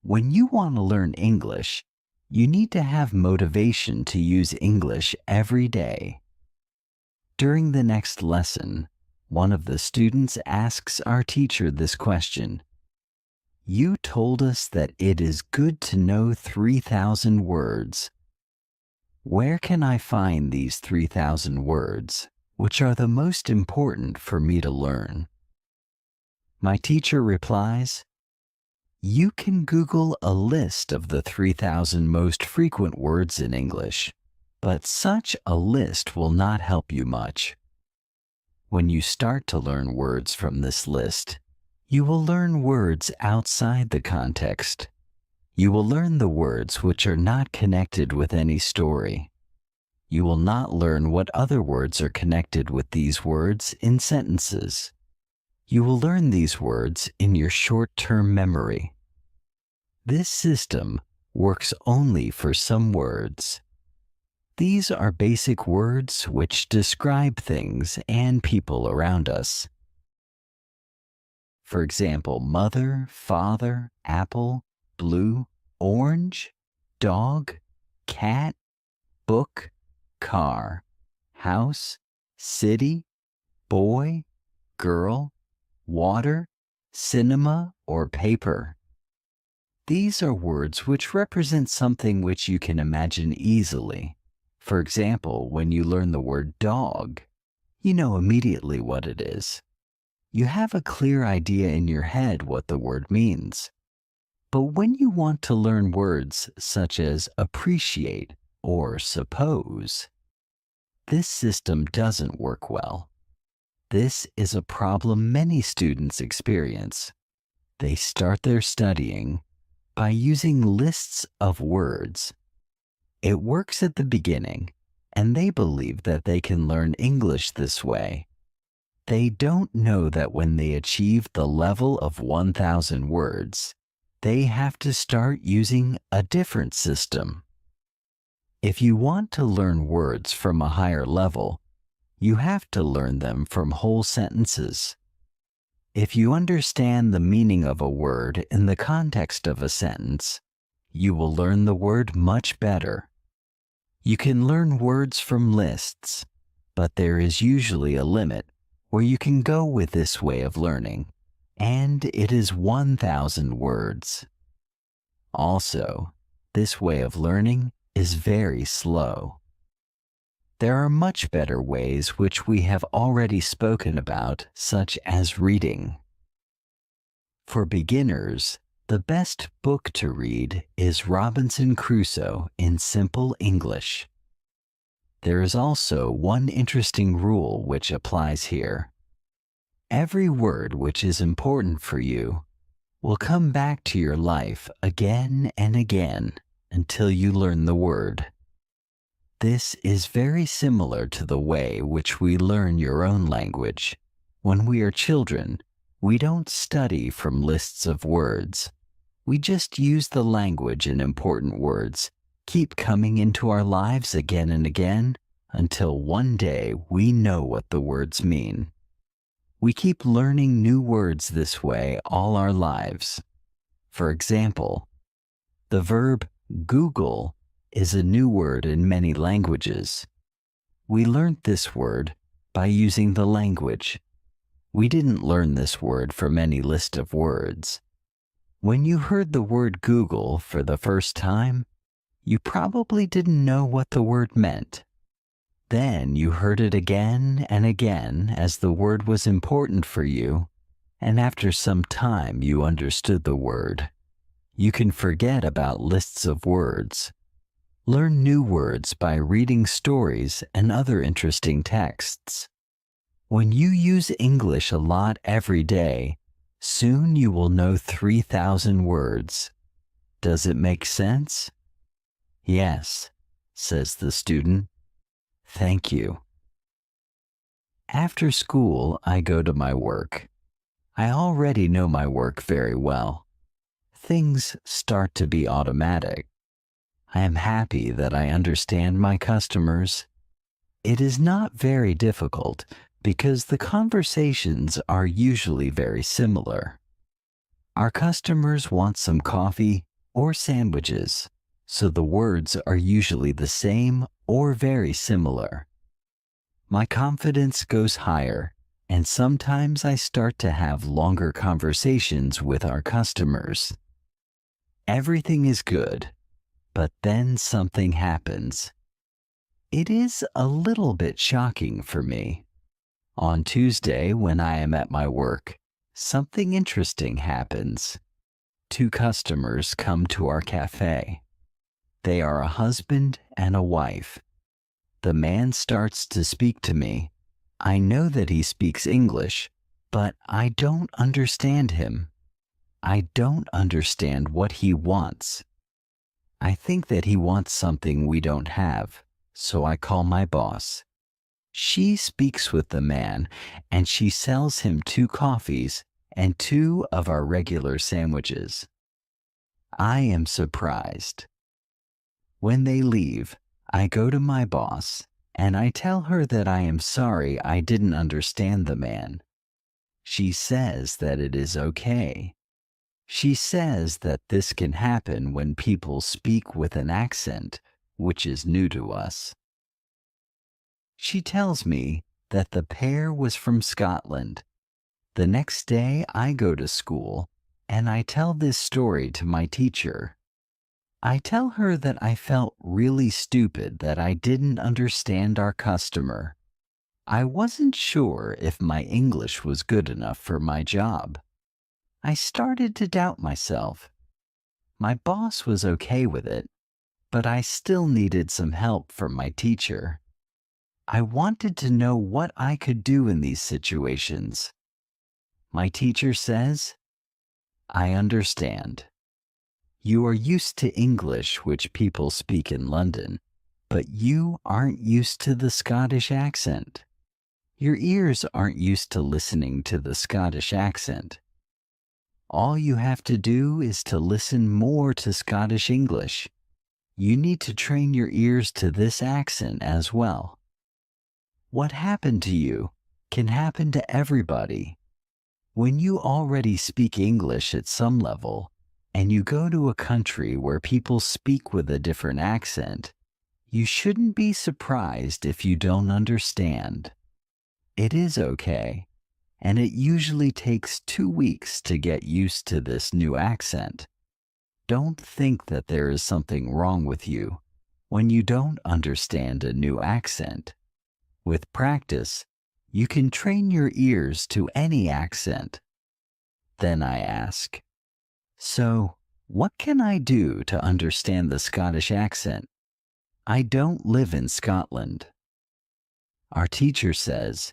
When you want to learn English, you need to have motivation to use English every day. During the next lesson, one of the students asks our teacher this question: "You told us that it is good to know 3,000 words. Where can I find these 3,000 words, which are the most important for me to learn? My teacher replies, you can Google a list of the 3,000 most frequent words in English, but such a list will not help you much. When you start to learn words from this list, you will learn words outside the context. You will learn the words which are not connected with any story. You will not learn what other words are connected with these words in sentences. You will learn these words in your short-term memory. This system works only for some words. These are basic words which describe things and people around us. For example, mother, father, apple, blue, orange, dog, cat, book, car, house, city, boy, girl, water, cinema, or paper. These are words which represent something which you can imagine easily. For example, when you learn the word dog, you know immediately what it is. You have a clear idea in your head what the word means. But when you want to learn words such as appreciate or suppose, this system doesn't work well. This is a problem many students experience. They start their studying by using lists of words. It works at the beginning, and they believe that they can learn English this way. They don't know that when they achieve the level of 1,000 words, they have to start using a different system. If you want to learn words from a higher level, you have to learn them from whole sentences. If you understand the meaning of a word in the context of a sentence, you will learn the word much better. You can learn words from lists, but there is usually a limit where you can go with this way of learning, and it is 1,000 words. Also, this way of learning is very slow. There are much better ways which we have already spoken about, such as reading. For beginners, the best book to read is Robinson Crusoe in simple English. There is also one interesting rule which applies here. Every word which is important for you will come back to your life again and again until you learn the word. This is very similar to the way which we learn your own language. When we are children, we don't study from lists of words. We just use the language and important words keep coming into our lives again and again until one day we know what the words mean. We keep learning new words this way all our lives. For example, the verb Google is a new word in many languages. We learned this word by using the language. We didn't learn this word from any list of words. When you heard the word Google for the first time, you probably didn't know what the word meant. Then you heard it again and again as the word was important for you, and after some time you understood the word. You can forget about lists of words. Learn new words by reading stories and other interesting texts. When you use English a lot every day, soon you will know 3,000 words. Does it make sense? Yes, says the student. Thank you. After school, I go to my work. I already know my work very well. Things start to be automatic. I am happy that I understand my customers. It is not very difficult because the conversations are usually very similar. Our customers want some coffee or sandwiches, so the words are usually the same or very similar. My confidence goes higher, and sometimes I start to have longer conversations with our customers. Everything is good. But then something happens. It is a little bit shocking for me. On Tuesday, when I am at my work, something interesting happens. Two customers come to our cafe. They are a husband and a wife. The man starts to speak to me. I know that he speaks English, but I don't understand him. I don't understand what he wants. I think that he wants something we don't have, so I call my boss. She speaks with the man, and she sells him 2 coffees and 2 of our regular sandwiches. I am surprised. When they leave, I go to my boss, and I tell her that I am sorry I didn't understand the man. She says that it is okay. She says that this can happen when people speak with an accent, which is new to us. She tells me that the pair was from Scotland. The next day I go to school and I tell this story to my teacher. I tell her that I felt really stupid that I didn't understand our customer. I wasn't sure if my English was good enough for my job. I started to doubt myself. My boss was okay with it, but I still needed some help from my teacher. I wanted to know what I could do in these situations. My teacher says, I understand. You are used to English, which people speak in London, but you aren't used to the Scottish accent. Your ears aren't used to listening to the Scottish accent. All you have to do is to listen more to Scottish English. You need to train your ears to this accent as well. What happened to you can happen to everybody. When you already speak English at some level, and you go to a country where people speak with a different accent, you shouldn't be surprised if you don't understand. It is okay, and it usually takes 2 weeks to get used to this new accent. Don't think that there is something wrong with you when you don't understand a new accent. With practice, you can train your ears to any accent. Then I ask, so what can I do to understand the Scottish accent? I don't live in Scotland. Our teacher says,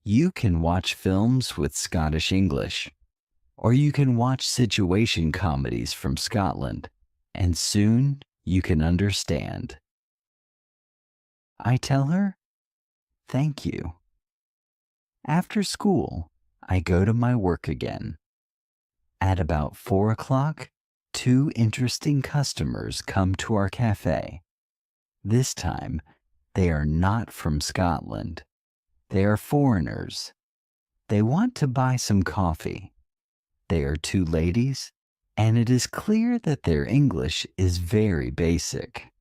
you can watch films with Scottish English, or you can watch situation comedies from Scotland, and soon you can understand. I tell her, thank you. After school, I go to my work again. At about 4 o'clock, 2 interesting customers come to our cafe. This time, they are not from Scotland. They are foreigners. They want to buy some coffee. They are 2 ladies, and it is clear that their English is very basic.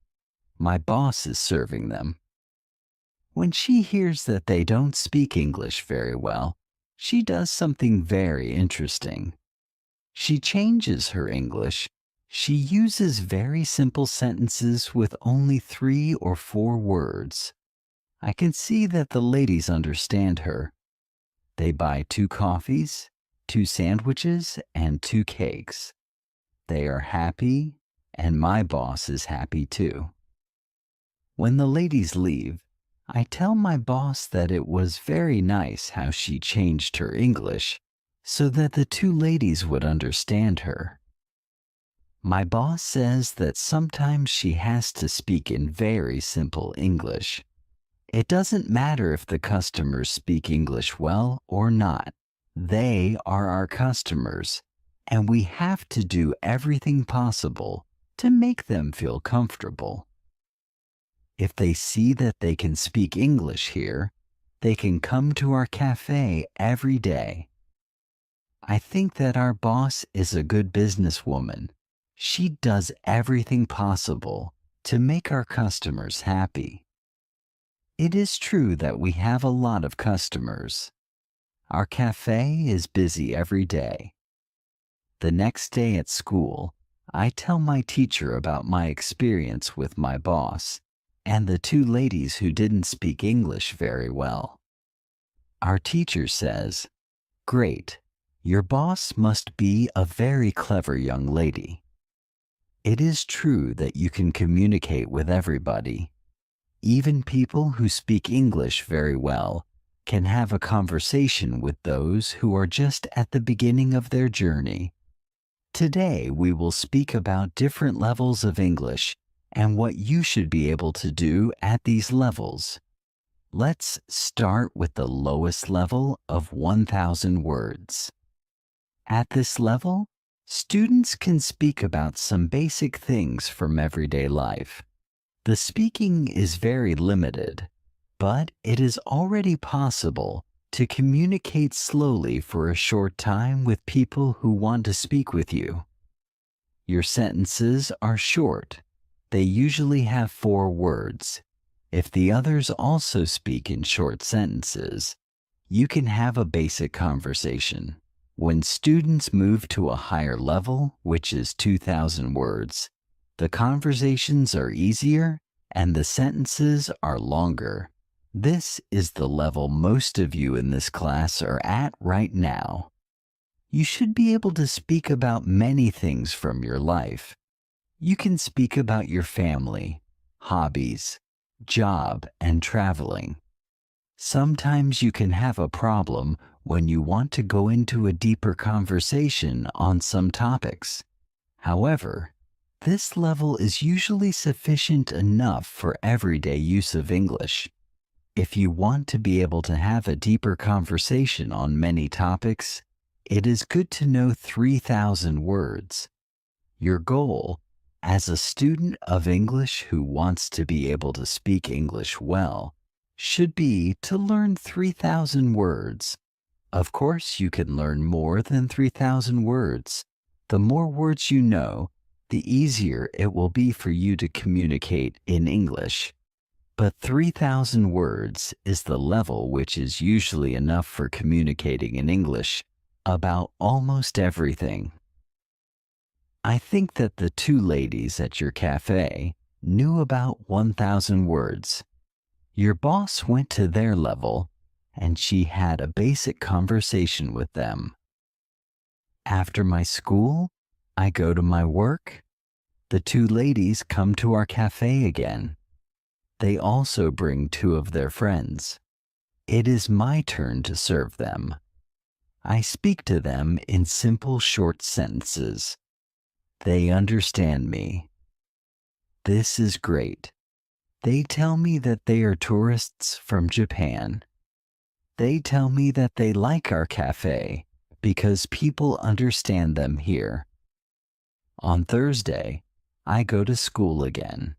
My boss is serving them. When she hears that they don't speak English very well, she does something very interesting. She changes her English. She uses very simple sentences with only 3 or 4 words. I can see that the ladies understand her. They buy 2 coffees, 2 sandwiches, and 2 cakes. They are happy, and my boss is happy too. When the ladies leave, I tell my boss that it was very nice how she changed her English so that the 2 ladies would understand her. My boss says that sometimes she has to speak in very simple English. It doesn't matter if the customers speak English well or not. They are our customers, and we have to do everything possible to make them feel comfortable. If they see that they can speak English here, they can come to our cafe every day. I think that our boss is a good businesswoman. She does everything possible to make our customers happy. It is true that we have a lot of customers. Our cafe is busy every day. The next day at school, I tell my teacher about my experience with my boss, and the two ladies who didn't speak English very well. Our teacher says, "Great, your boss must be a very clever young lady." It is true that you can communicate with everybody. Even people who speak English very well can have a conversation with those who are just at the beginning of their journey. Today, we will speak about different levels of English and what you should be able to do at these levels. Let's start with the lowest level of 1,000 words. At this level, students can speak about some basic things from everyday life. The speaking is very limited, but it is already possible to communicate slowly for a short time with people who want to speak with you. Your sentences are short. They usually have 4 words. If the others also speak in short sentences, you can have a basic conversation. When students move to a higher level, which is 2,000 words, the conversations are easier and the sentences are longer. This is the level most of you in this class are at right now. You should be able to speak about many things from your life. You can speak about your family, hobbies, job, and traveling. Sometimes you can have a problem when you want to go into a deeper conversation on some topics. However, this level is usually sufficient enough for everyday use of English. If you want to be able to have a deeper conversation on many topics, it is good to know 3,000 words. Your goal, as a student of English who wants to be able to speak English well, should be to learn 3,000 words. Of course, you can learn more than 3,000 words. The more words you know, the easier it will be for you to communicate in English. But 3,000 words is the level which is usually enough for communicating in English about almost everything. I think that the two ladies at your cafe knew about 1,000 words. Your boss went to their level, and she had a basic conversation with them. After my school, I go to my work. The two ladies come to our cafe again. They also bring 2 of their friends. It is my turn to serve them. I speak to them in simple short sentences. They understand me. This is great. They tell me that they are tourists from Japan. They tell me that they like our cafe because people understand them here. On Thursday, I go to school again.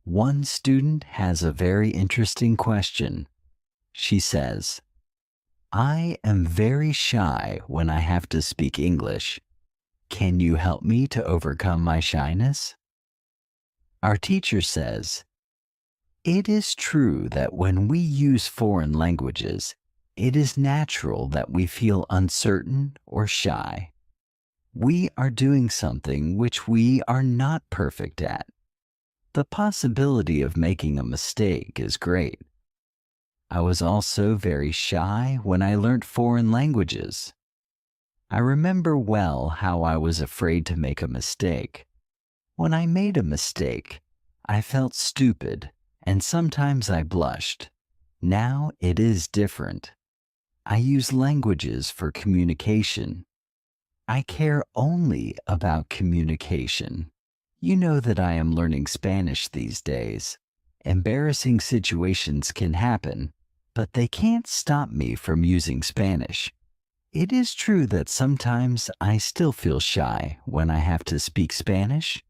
One student has a very interesting question. She says, "I am very shy when I have to speak English. Can you help me to overcome my shyness?" Our teacher says, "It is true that when we use foreign languages, it is natural that we feel uncertain or shy. We are doing something which we are not perfect at. The possibility of making a mistake is great. I was also very shy when I learnt foreign languages. I remember well how I was afraid to make a mistake. When I made a mistake, I felt stupid and sometimes I blushed. Now it is different. I use languages for communication. I care only about communication. You know that I am learning Spanish these days. Embarrassing situations can happen, but they can't stop me from using Spanish. It is true that sometimes I still feel shy when I have to speak Spanish.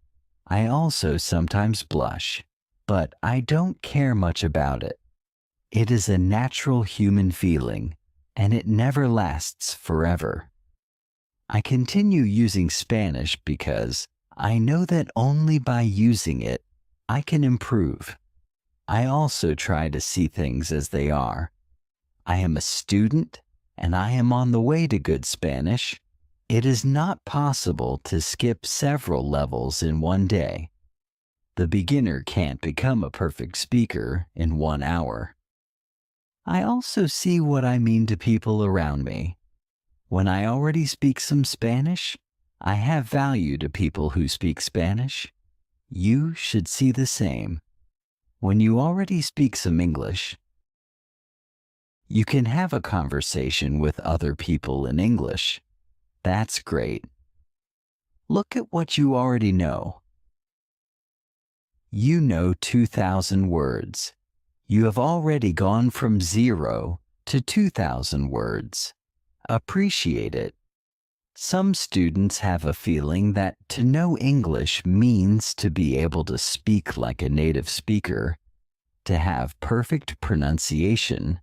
I also sometimes blush, but I don't care much about it. It is a natural human feeling, and it never lasts forever. I continue using Spanish because I know that only by using it, I can improve. I also try to see things as they are. I am a student, and I am on the way to good Spanish. It is not possible to skip several levels in one day. The beginner can't become a perfect speaker in 1 hour. I also see what I mean to people around me. When I already speak some Spanish, I have value to people who speak Spanish. You should see the same. When you already speak some English, you can have a conversation with other people in English. That's great. Look at what you already know. You know 2,000 words. You have already gone from 0 to 2,000 words. Appreciate it. Some students have a feeling that to know English means to be able to speak like a native speaker, to have perfect pronunciation,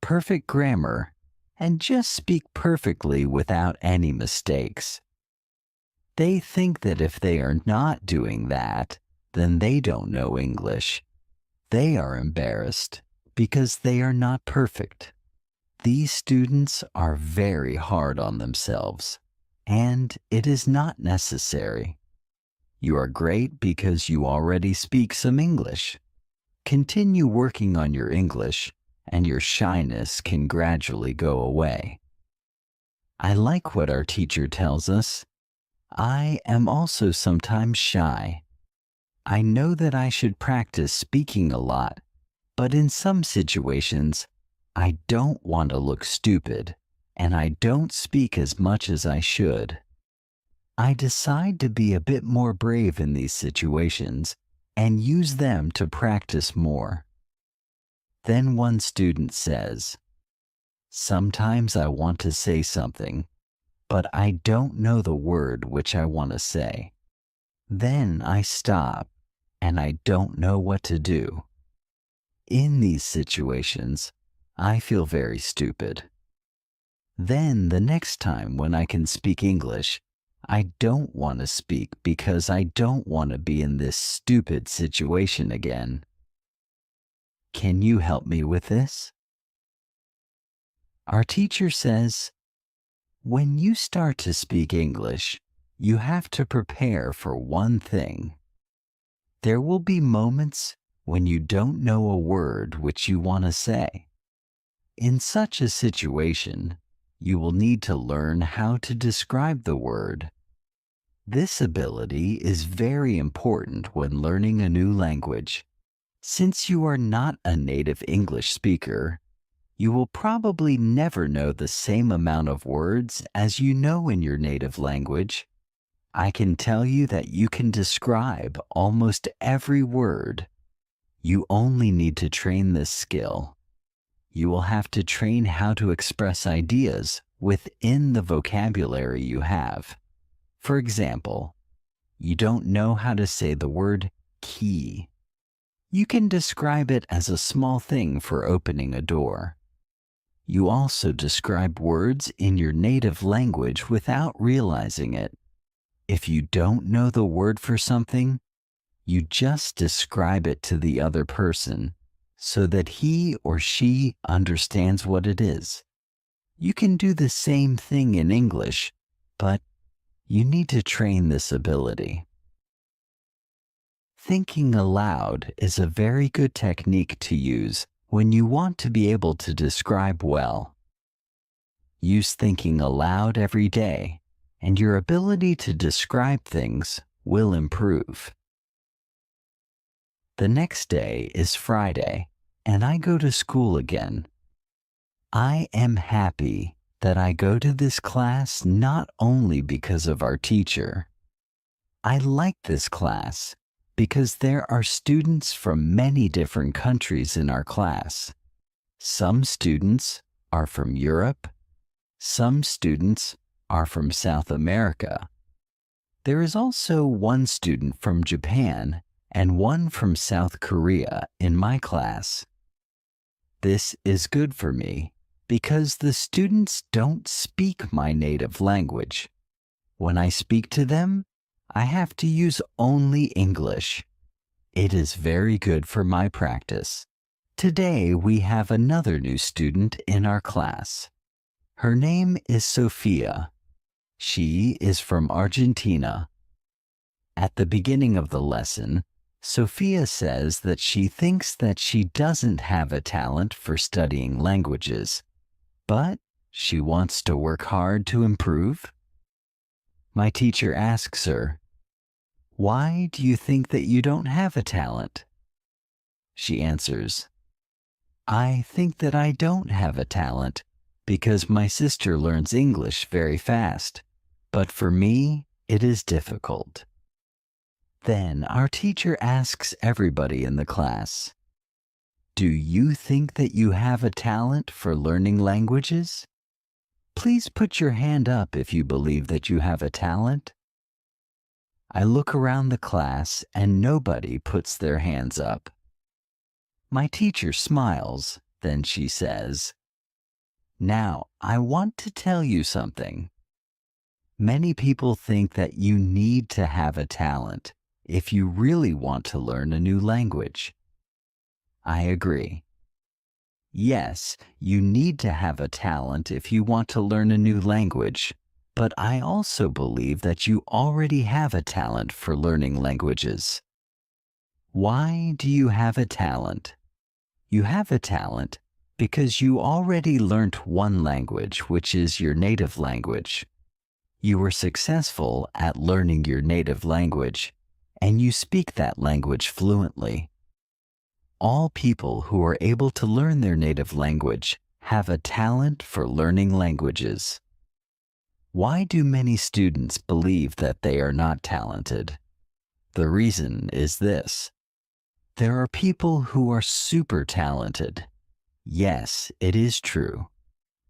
perfect grammar, and just speak perfectly without any mistakes. They think that if they are not doing that, then they don't know English. They are embarrassed because they are not perfect. These students are very hard on themselves, and it is not necessary. You are great because you already speak some English. Continue working on your English, and your shyness can gradually go away. I like what our teacher tells us. I am also sometimes shy. I know that I should practice speaking a lot, but in some situations, I don't want to look stupid, and I don't speak as much as I should. I decide to be a bit more brave in these situations and use them to practice more. Then one student says, "Sometimes I want to say something, but I don't know the word which I want to say. Then I stop, and I don't know what to do." In these situations, I feel very stupid. Then the next time when I can speak English, I don't want to speak because I don't want to be in this stupid situation again. Can you help me with this? Our teacher says, when you start to speak English, you have to prepare for one thing. There will be moments when you don't know a word which you want to say. In such a situation, you will need to learn how to describe the word. This ability is very important when learning a new language. Since you are not a native English speaker, you will probably never know the same amount of words as you know in your native language. I can tell you that you can describe almost every word. You only need to train this skill. You will have to train how to express ideas within the vocabulary you have. For example, you don't know how to say the word key. You can describe it as a small thing for opening a door. You also describe words in your native language without realizing it. If you don't know the word for something, you just describe it to the other person so that he or she understands what it is. You can do the same thing in English, but you need to train this ability. Thinking aloud is a very good technique to use when you want to be able to describe well. Use thinking aloud every day, and your ability to describe things will improve. The next day is Friday, and I go to school again. I am happy that I go to this class not only because of our teacher. I like this class because there are students from many different countries in our class. Some students are from Europe. Some students are from South America. There is also one student from Japan and one from South Korea in my class. This is good for me because the students don't speak my native language. When I speak to them, I have to use only English. It is very good for my practice. Today we have another new student in our class. Her name is Sophia. She is from Argentina. At the beginning of the lesson, Sophia says that she thinks that she doesn't have a talent for studying languages, but she wants to work hard to improve. My teacher asks her, "Why do you think that you don't have a talent?" She answers, "I think that I don't have a talent because my sister learns English very fast, but for me, it is difficult." Then our teacher asks everybody in the class, "Do you think that you have a talent for learning languages? Please put your hand up if you believe that you have a talent." I look around the class and nobody puts their hands up. My teacher smiles, then she says, "Now, I want to tell you something. Many people think that you need to have a talent if you really want to learn a new language." I agree. Yes, you need to have a talent if you want to learn a new language, but I also believe that you already have a talent for learning languages. Why do you have a talent? You have a talent because you already learnt one language, which is your native language. You were successful at learning your native language, and you speak that language fluently. All people who are able to learn their native language have a talent for learning languages. Why do many students believe that they are not talented? The reason is this. There are people who are super talented. Yes, it is true.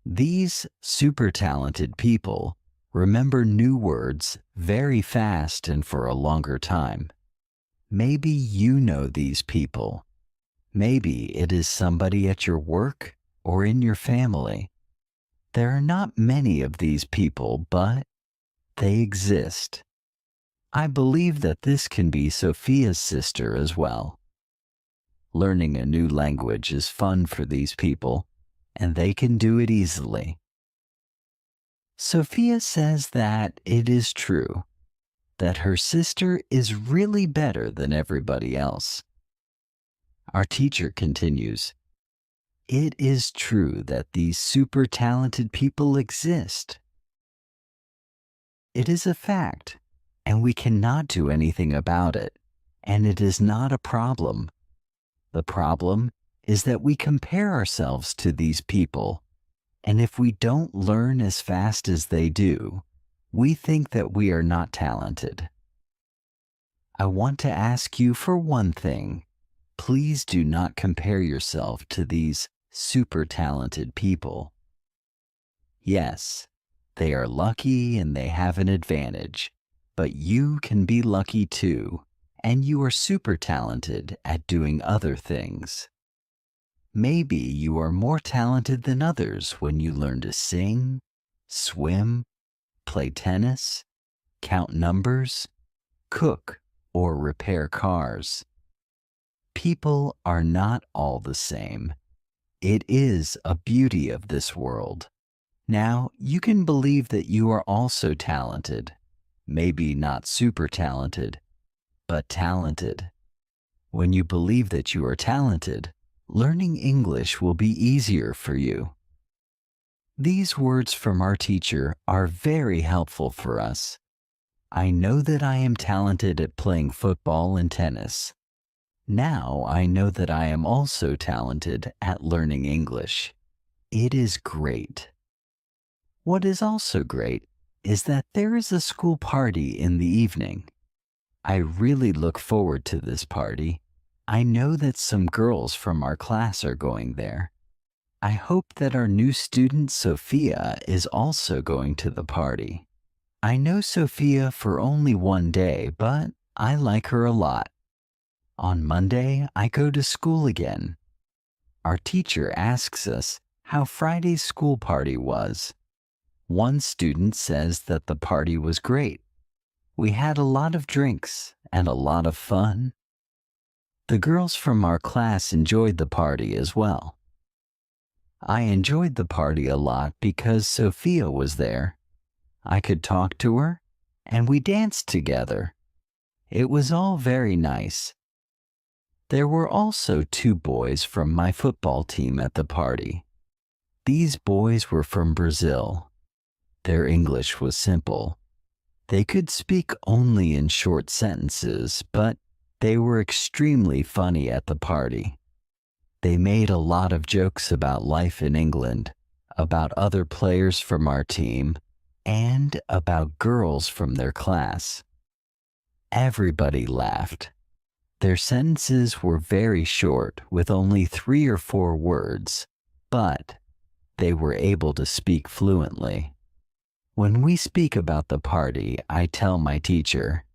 These super talented people remember new words very fast and for a longer time. Maybe you know these people. Maybe it is somebody at your work or in your family. There are not many of these people, but they exist. I believe that this can be Sophia's sister as well. Learning a new language is fun for these people, and they can do it easily. Sophia says that it is true, that her sister is really better than everybody else. Our teacher continues, "It is true that these super talented people exist. It is a fact, and we cannot do anything about it, and it is not a problem. The problem is that we compare ourselves to these people, and if we don't learn as fast as they do, we think that we are not talented. I want to ask you for one thing. Please do not compare yourself to these super talented people. Yes, they are lucky and they have an advantage, but you can be lucky too, and you are super talented at doing other things. Maybe you are more talented than others when you learn to sing, swim, play tennis, count numbers, cook, or repair cars. People are not all the same. It is a beauty of this world. Now, you can believe that you are also talented. Maybe not super talented, but talented. When you believe that you are talented, learning English will be easier for you. These words from our teacher are very helpful for us. I know that I am talented at playing football and tennis. Now I know that I am also talented at learning English. It is great. What is also great is that there is a school party in the evening. I really look forward to this party. I know that some girls from our class are going there. I hope that our new student Sophia is also going to the party. I know Sophia for only one day, but I like her a lot. On Monday, I go to school again. Our teacher asks us how Friday's school party was. One student says that the party was great. We had a lot of drinks and a lot of fun. The girls from our class enjoyed the party as well. I enjoyed the party a lot because Sophia was there. I could talk to her, and we danced together. It was all very nice. There were also two boys from my football team at the party. These boys were from Brazil. Their English was simple. They could speak only in short sentences, but they were extremely funny at the party. They made a lot of jokes about life in England, about other players from our team, and about girls from their class. Everybody laughed. Their sentences were very short, with only 3 or 4 words, but they were able to speak fluently. When we speak about the party, I tell my teacher,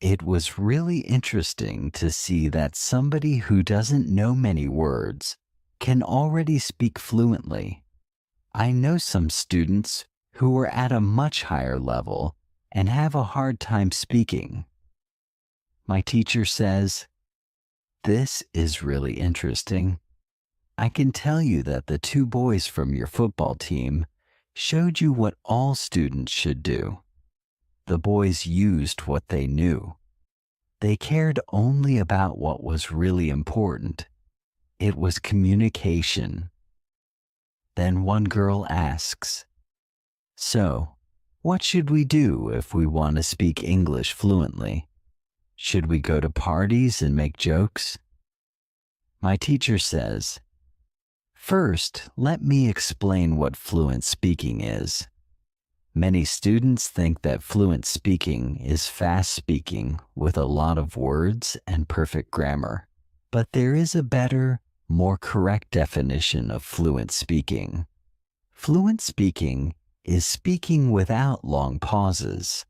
"It was really interesting to see that somebody who doesn't know many words can already speak fluently. I know some students who are at a much higher level and have a hard time speaking." My teacher says, "This is really interesting. I can tell you that the two boys from your football team showed you what all students should do. The boys used what they knew. They cared only about what was really important. It was communication." Then one girl asks, "So, what should we do if we want to speak English fluently? Should we go to parties and make jokes?" My teacher says, "First, let me explain what fluent speaking is. Many students think that fluent speaking is fast speaking with a lot of words and perfect grammar. But there is a better, more correct definition of fluent speaking. Fluent speaking is speaking without long pauses.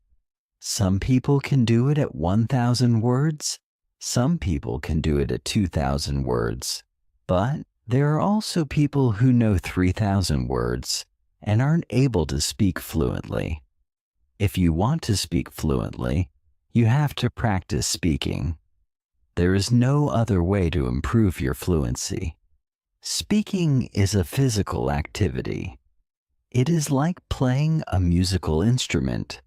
Some people can do it at 1,000 words. Some people can do it at 2,000 words. But there are also people who know 3,000 words and aren't able to speak fluently. If you want to speak fluently, you have to practice speaking. There is no other way to improve your fluency. Speaking is a physical activity. It is like playing a musical instrument.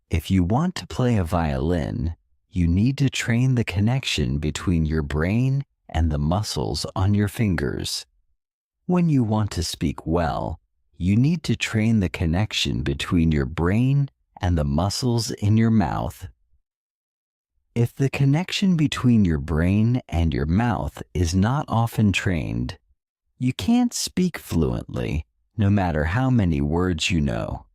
If you want to play a violin, you need to train the connection between your brain and the muscles on your fingers. When you want to speak well, you need to train the connection between your brain and the muscles in your mouth. If the connection between your brain and your mouth is not often trained, you can't speak fluently, no matter how many words you know.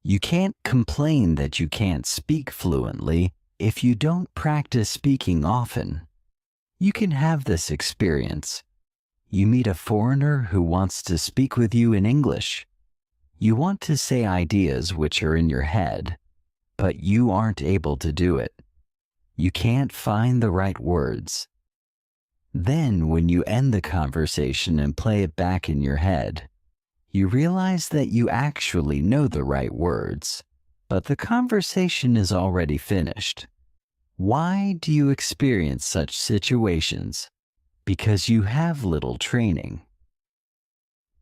You can't complain that you can't speak fluently if you don't practice speaking often. You can have this experience. You meet a foreigner who wants to speak with you in English. You want to say ideas which are in your head, but you aren't able to do it. You can't find the right words. Then, when you end the conversation and play it back in your head, you realize that you actually know the right words, but the conversation is already finished. Why do you experience such situations? Because you have little training.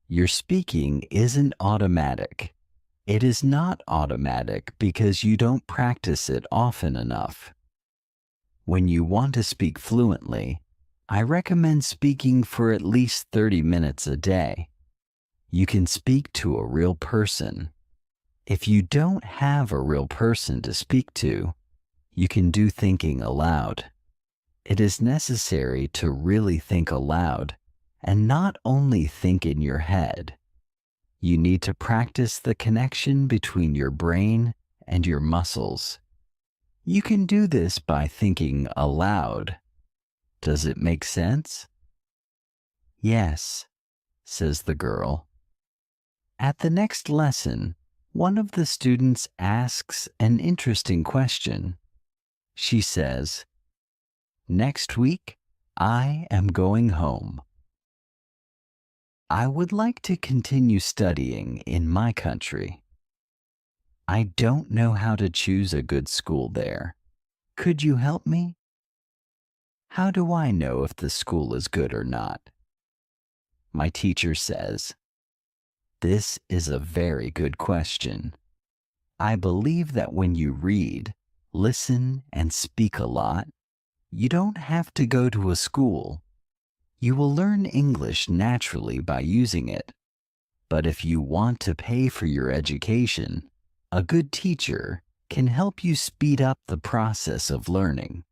Your speaking isn't automatic. It is not automatic because you don't practice it often enough. When you want to speak fluently, I recommend speaking for at least 30 minutes a day. You can speak to a real person. If you don't have a real person to speak to, you can do thinking aloud. It is necessary to really think aloud and not only think in your head. You need to practice the connection between your brain and your muscles. You can do this by thinking aloud. Does it make sense? "Yes," says the girl. At the next lesson, one of the students asks an interesting question. She says, "Next week, I am going home. I would like to continue studying in my country. I don't know how to choose a good school there. Could you help me? How do I know if the school is good or not?" My teacher says, "This is a very good question. I believe that when you read, listen, and speak a lot, You don't have to go to a school. You will learn English naturally by using it. But if you want to pay for your education, a good teacher can help you speed up the process of learning.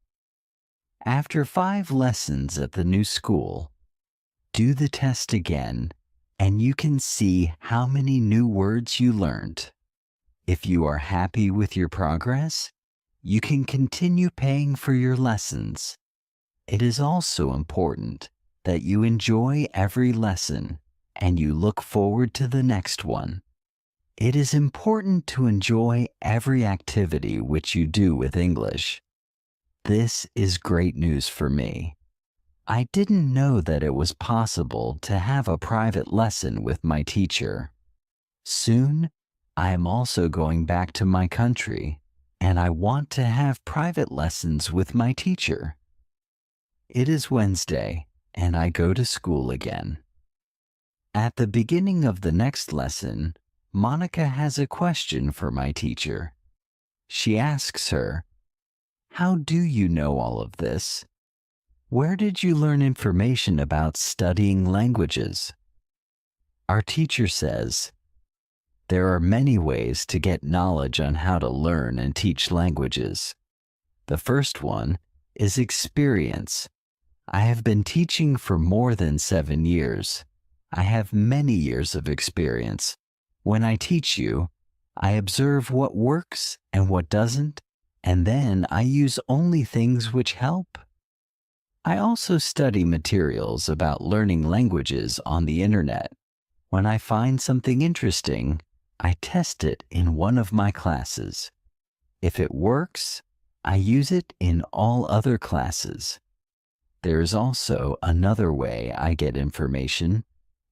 After 5 lessons at the new school, do the test again and you can see how many new words you learned. If you are happy with your progress, you can continue paying for your lessons. It is also important that you enjoy every lesson and you look forward to the next one. It is important to enjoy every activity which you do with English. This is great news for me. I didn't know that it was possible to have a private lesson with my teacher. Soon, I am also going back to my country, and I want to have private lessons with my teacher. It is Wednesday, and I go to school again. At the beginning of the next lesson, Monica has a question for my teacher. She asks her, "How do you know all of this? Where did you learn information about studying languages?" Our teacher says, "There are many ways to get knowledge on how to learn and teach languages. The first one is experience. I have been teaching for more than 7 years. I have many years of experience. When I teach you, I observe what works and what doesn't, and then I use only things which help. I also study materials about learning languages on the internet. When I find something interesting, I test it in one of my classes. If it works, I use it in all other classes. There is also another way I get information.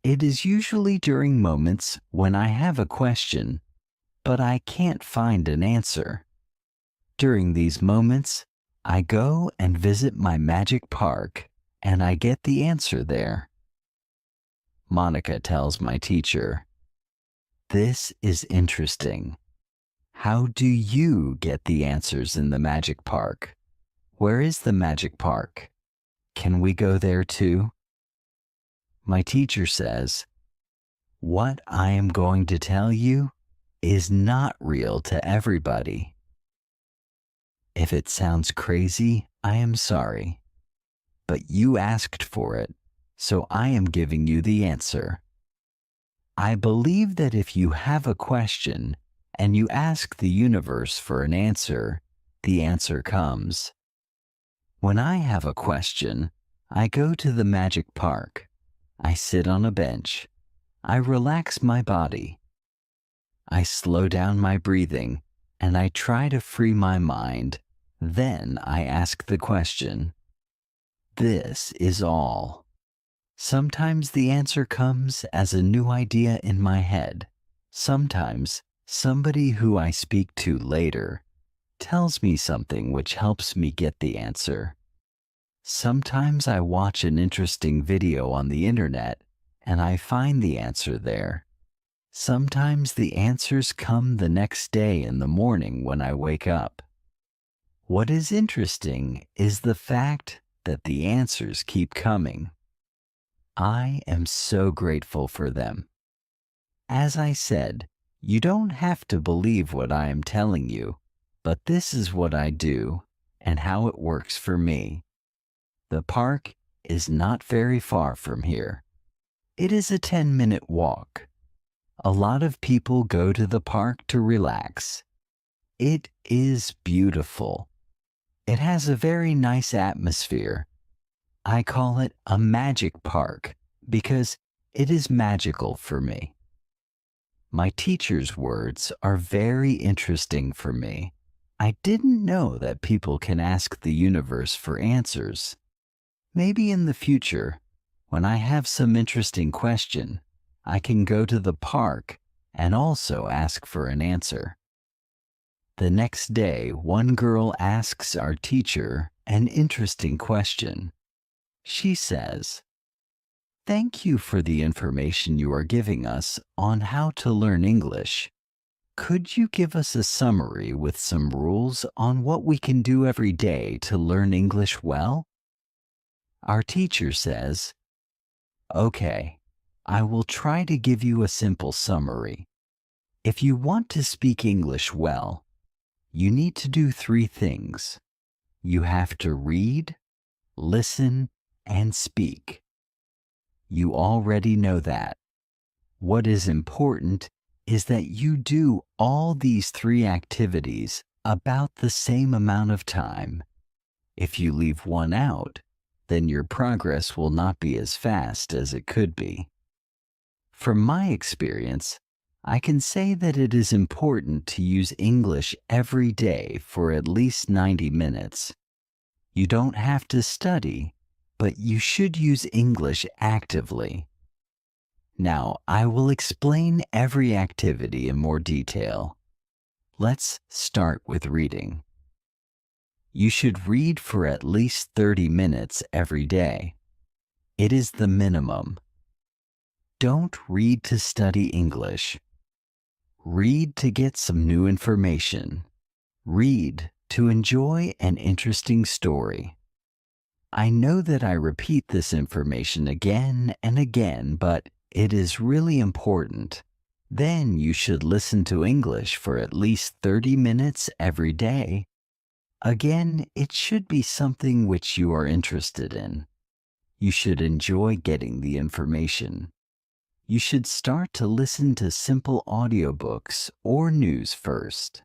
It is usually during moments when I have a question, but I can't find an answer. During these moments, I go and visit my magic park, and I get the answer there." Monica tells my teacher, "This is interesting. How do you get the answers in the magic park? Where is the magic park? Can we go there too?" My teacher says, "What I am going to tell you is not real to everybody. If it sounds crazy, I am sorry. But you asked for it, so I am giving you the answer. I believe that if you have a question and you ask the universe for an answer, the answer comes. When I have a question, I go to the magic park. I sit on a bench. I relax my body. I slow down my breathing and I try to free my mind. Then I ask the question. This is all. Sometimes the answer comes as a new idea in my head. Sometimes somebody who I speak to later tells me something which helps me get the answer. Sometimes I watch an interesting video on the internet and I find the answer there. Sometimes the answers come the next day in the morning when I wake up. What is interesting is the fact that the answers keep coming. I am so grateful for them. As I said, you don't have to believe what I am telling you, but this is what I do and how it works for me. The park is not very far from here. It is a 10-minute walk. A lot of people go to the park to relax. It is beautiful. It has a very nice atmosphere. I call it a magic park because it is magical for me. My teacher's words are very interesting for me. I didn't know that people can ask the universe for answers. Maybe in the future, when I have some interesting question, I can go to the park and also ask for an answer. The next day, one girl asks our teacher an interesting question. She says, "Thank you for the information you are giving us on how to learn English. Could you give us a summary with some rules on what we can do every day to learn English well? Our teacher says, okay, I will try to give you a simple summary. If you want to speak English well, you need to do three things. You have to read, listen, and speak. You already know that. What is important is that you do all these three activities about the same amount of time. If you leave one out, then your progress will not be as fast as it could be. From my experience, I can say that it is important to use English every day for at least 90 minutes. You don't have to study, but you should use English actively. Now, I will explain every activity in more detail. Let's start with reading. You should read for at least 30 minutes every day. It is the minimum. Don't read to study English. Read to get some new information. Read to enjoy an interesting story. I know that I repeat this information again and again, but it is really important. Then you should listen to English for at least 30 minutes every day. Again, it should be something which you are interested in. You should enjoy getting the information. You should start to listen to simple audiobooks or news first.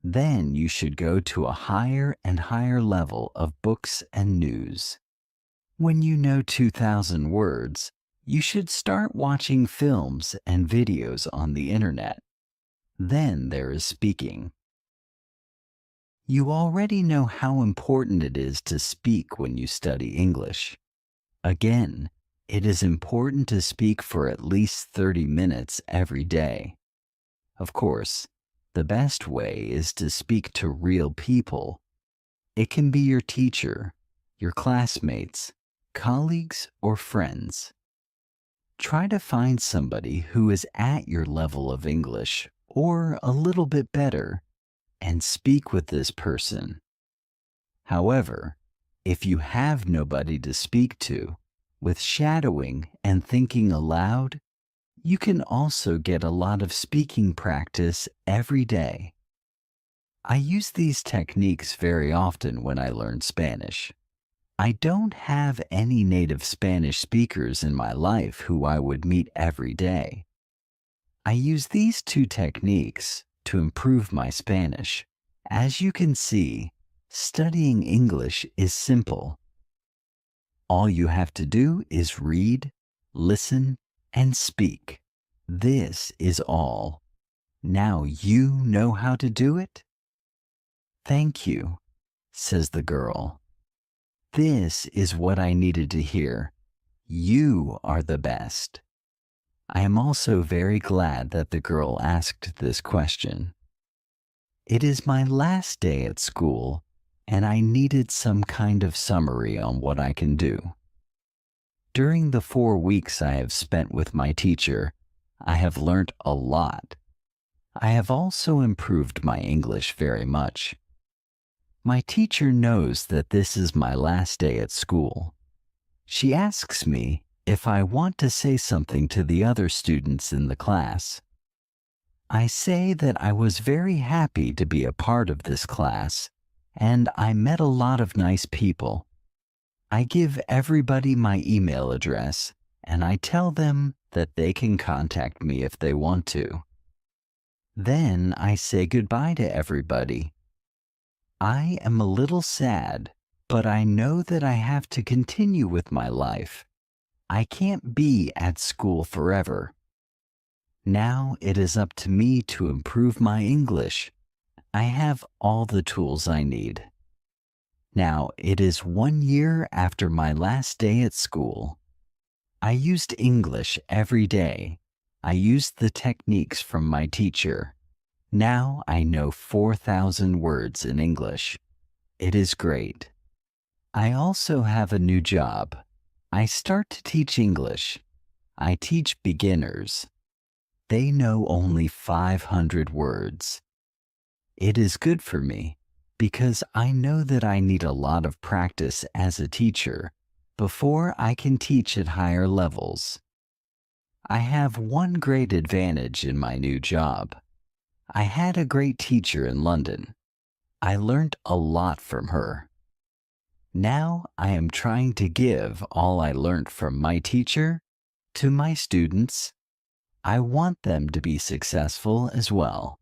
Then you should go to a higher and higher level of books and news. When you know 2,000 words, you should start watching films and videos on the internet. Then there is speaking. You already know how important it is to speak when you study English. Again, it is important to speak for at least 30 minutes every day. Of course, the best way is to speak to real people. It can be your teacher, your classmates, colleagues, or friends. Try to find somebody who is at your level of English or a little bit better and speak with this person. However, if you have nobody to speak to, with shadowing and thinking aloud, you can also get a lot of speaking practice every day. I use these techniques very often when I learn Spanish. I don't have any native Spanish speakers in my life who I would meet every day. I use these two techniques to improve my Spanish. As you can see, studying English is simple. All you have to do is read, listen, and speak. This is all. Now you know how to do it? Thank you, says the girl. This is what I needed to hear. You are the best. I am also very glad that the girl asked this question. It is my last day at school, and I needed some kind of summary on what I can do. During the 4 weeks I have spent with my teacher, I have learned a lot. I have also improved my English very much. My teacher knows that this is my last day at school. She asks me if I want to say something to the other students in the class. I say that I was very happy to be a part of this class, and I met a lot of nice people. I give everybody my email address, and I tell them that they can contact me if they want to. Then I say goodbye to everybody. I am a little sad, but I know that I have to continue with my life. I can't be at school forever. Now it is up to me to improve my English. I have all the tools I need. Now it is 1 year after my last day at school. I used English every day. I used the techniques from my teacher. Now I know 4,000 words in English. It is great. I also have a new job. I start to teach English. I teach beginners. They know only 500 words. It is good for me because I know that I need a lot of practice as a teacher before I can teach at higher levels. I have one great advantage in my new job. I had a great teacher in London. I learned a lot from her. Now I am trying to give all I learned from my teacher to my students. I want them to be successful as well.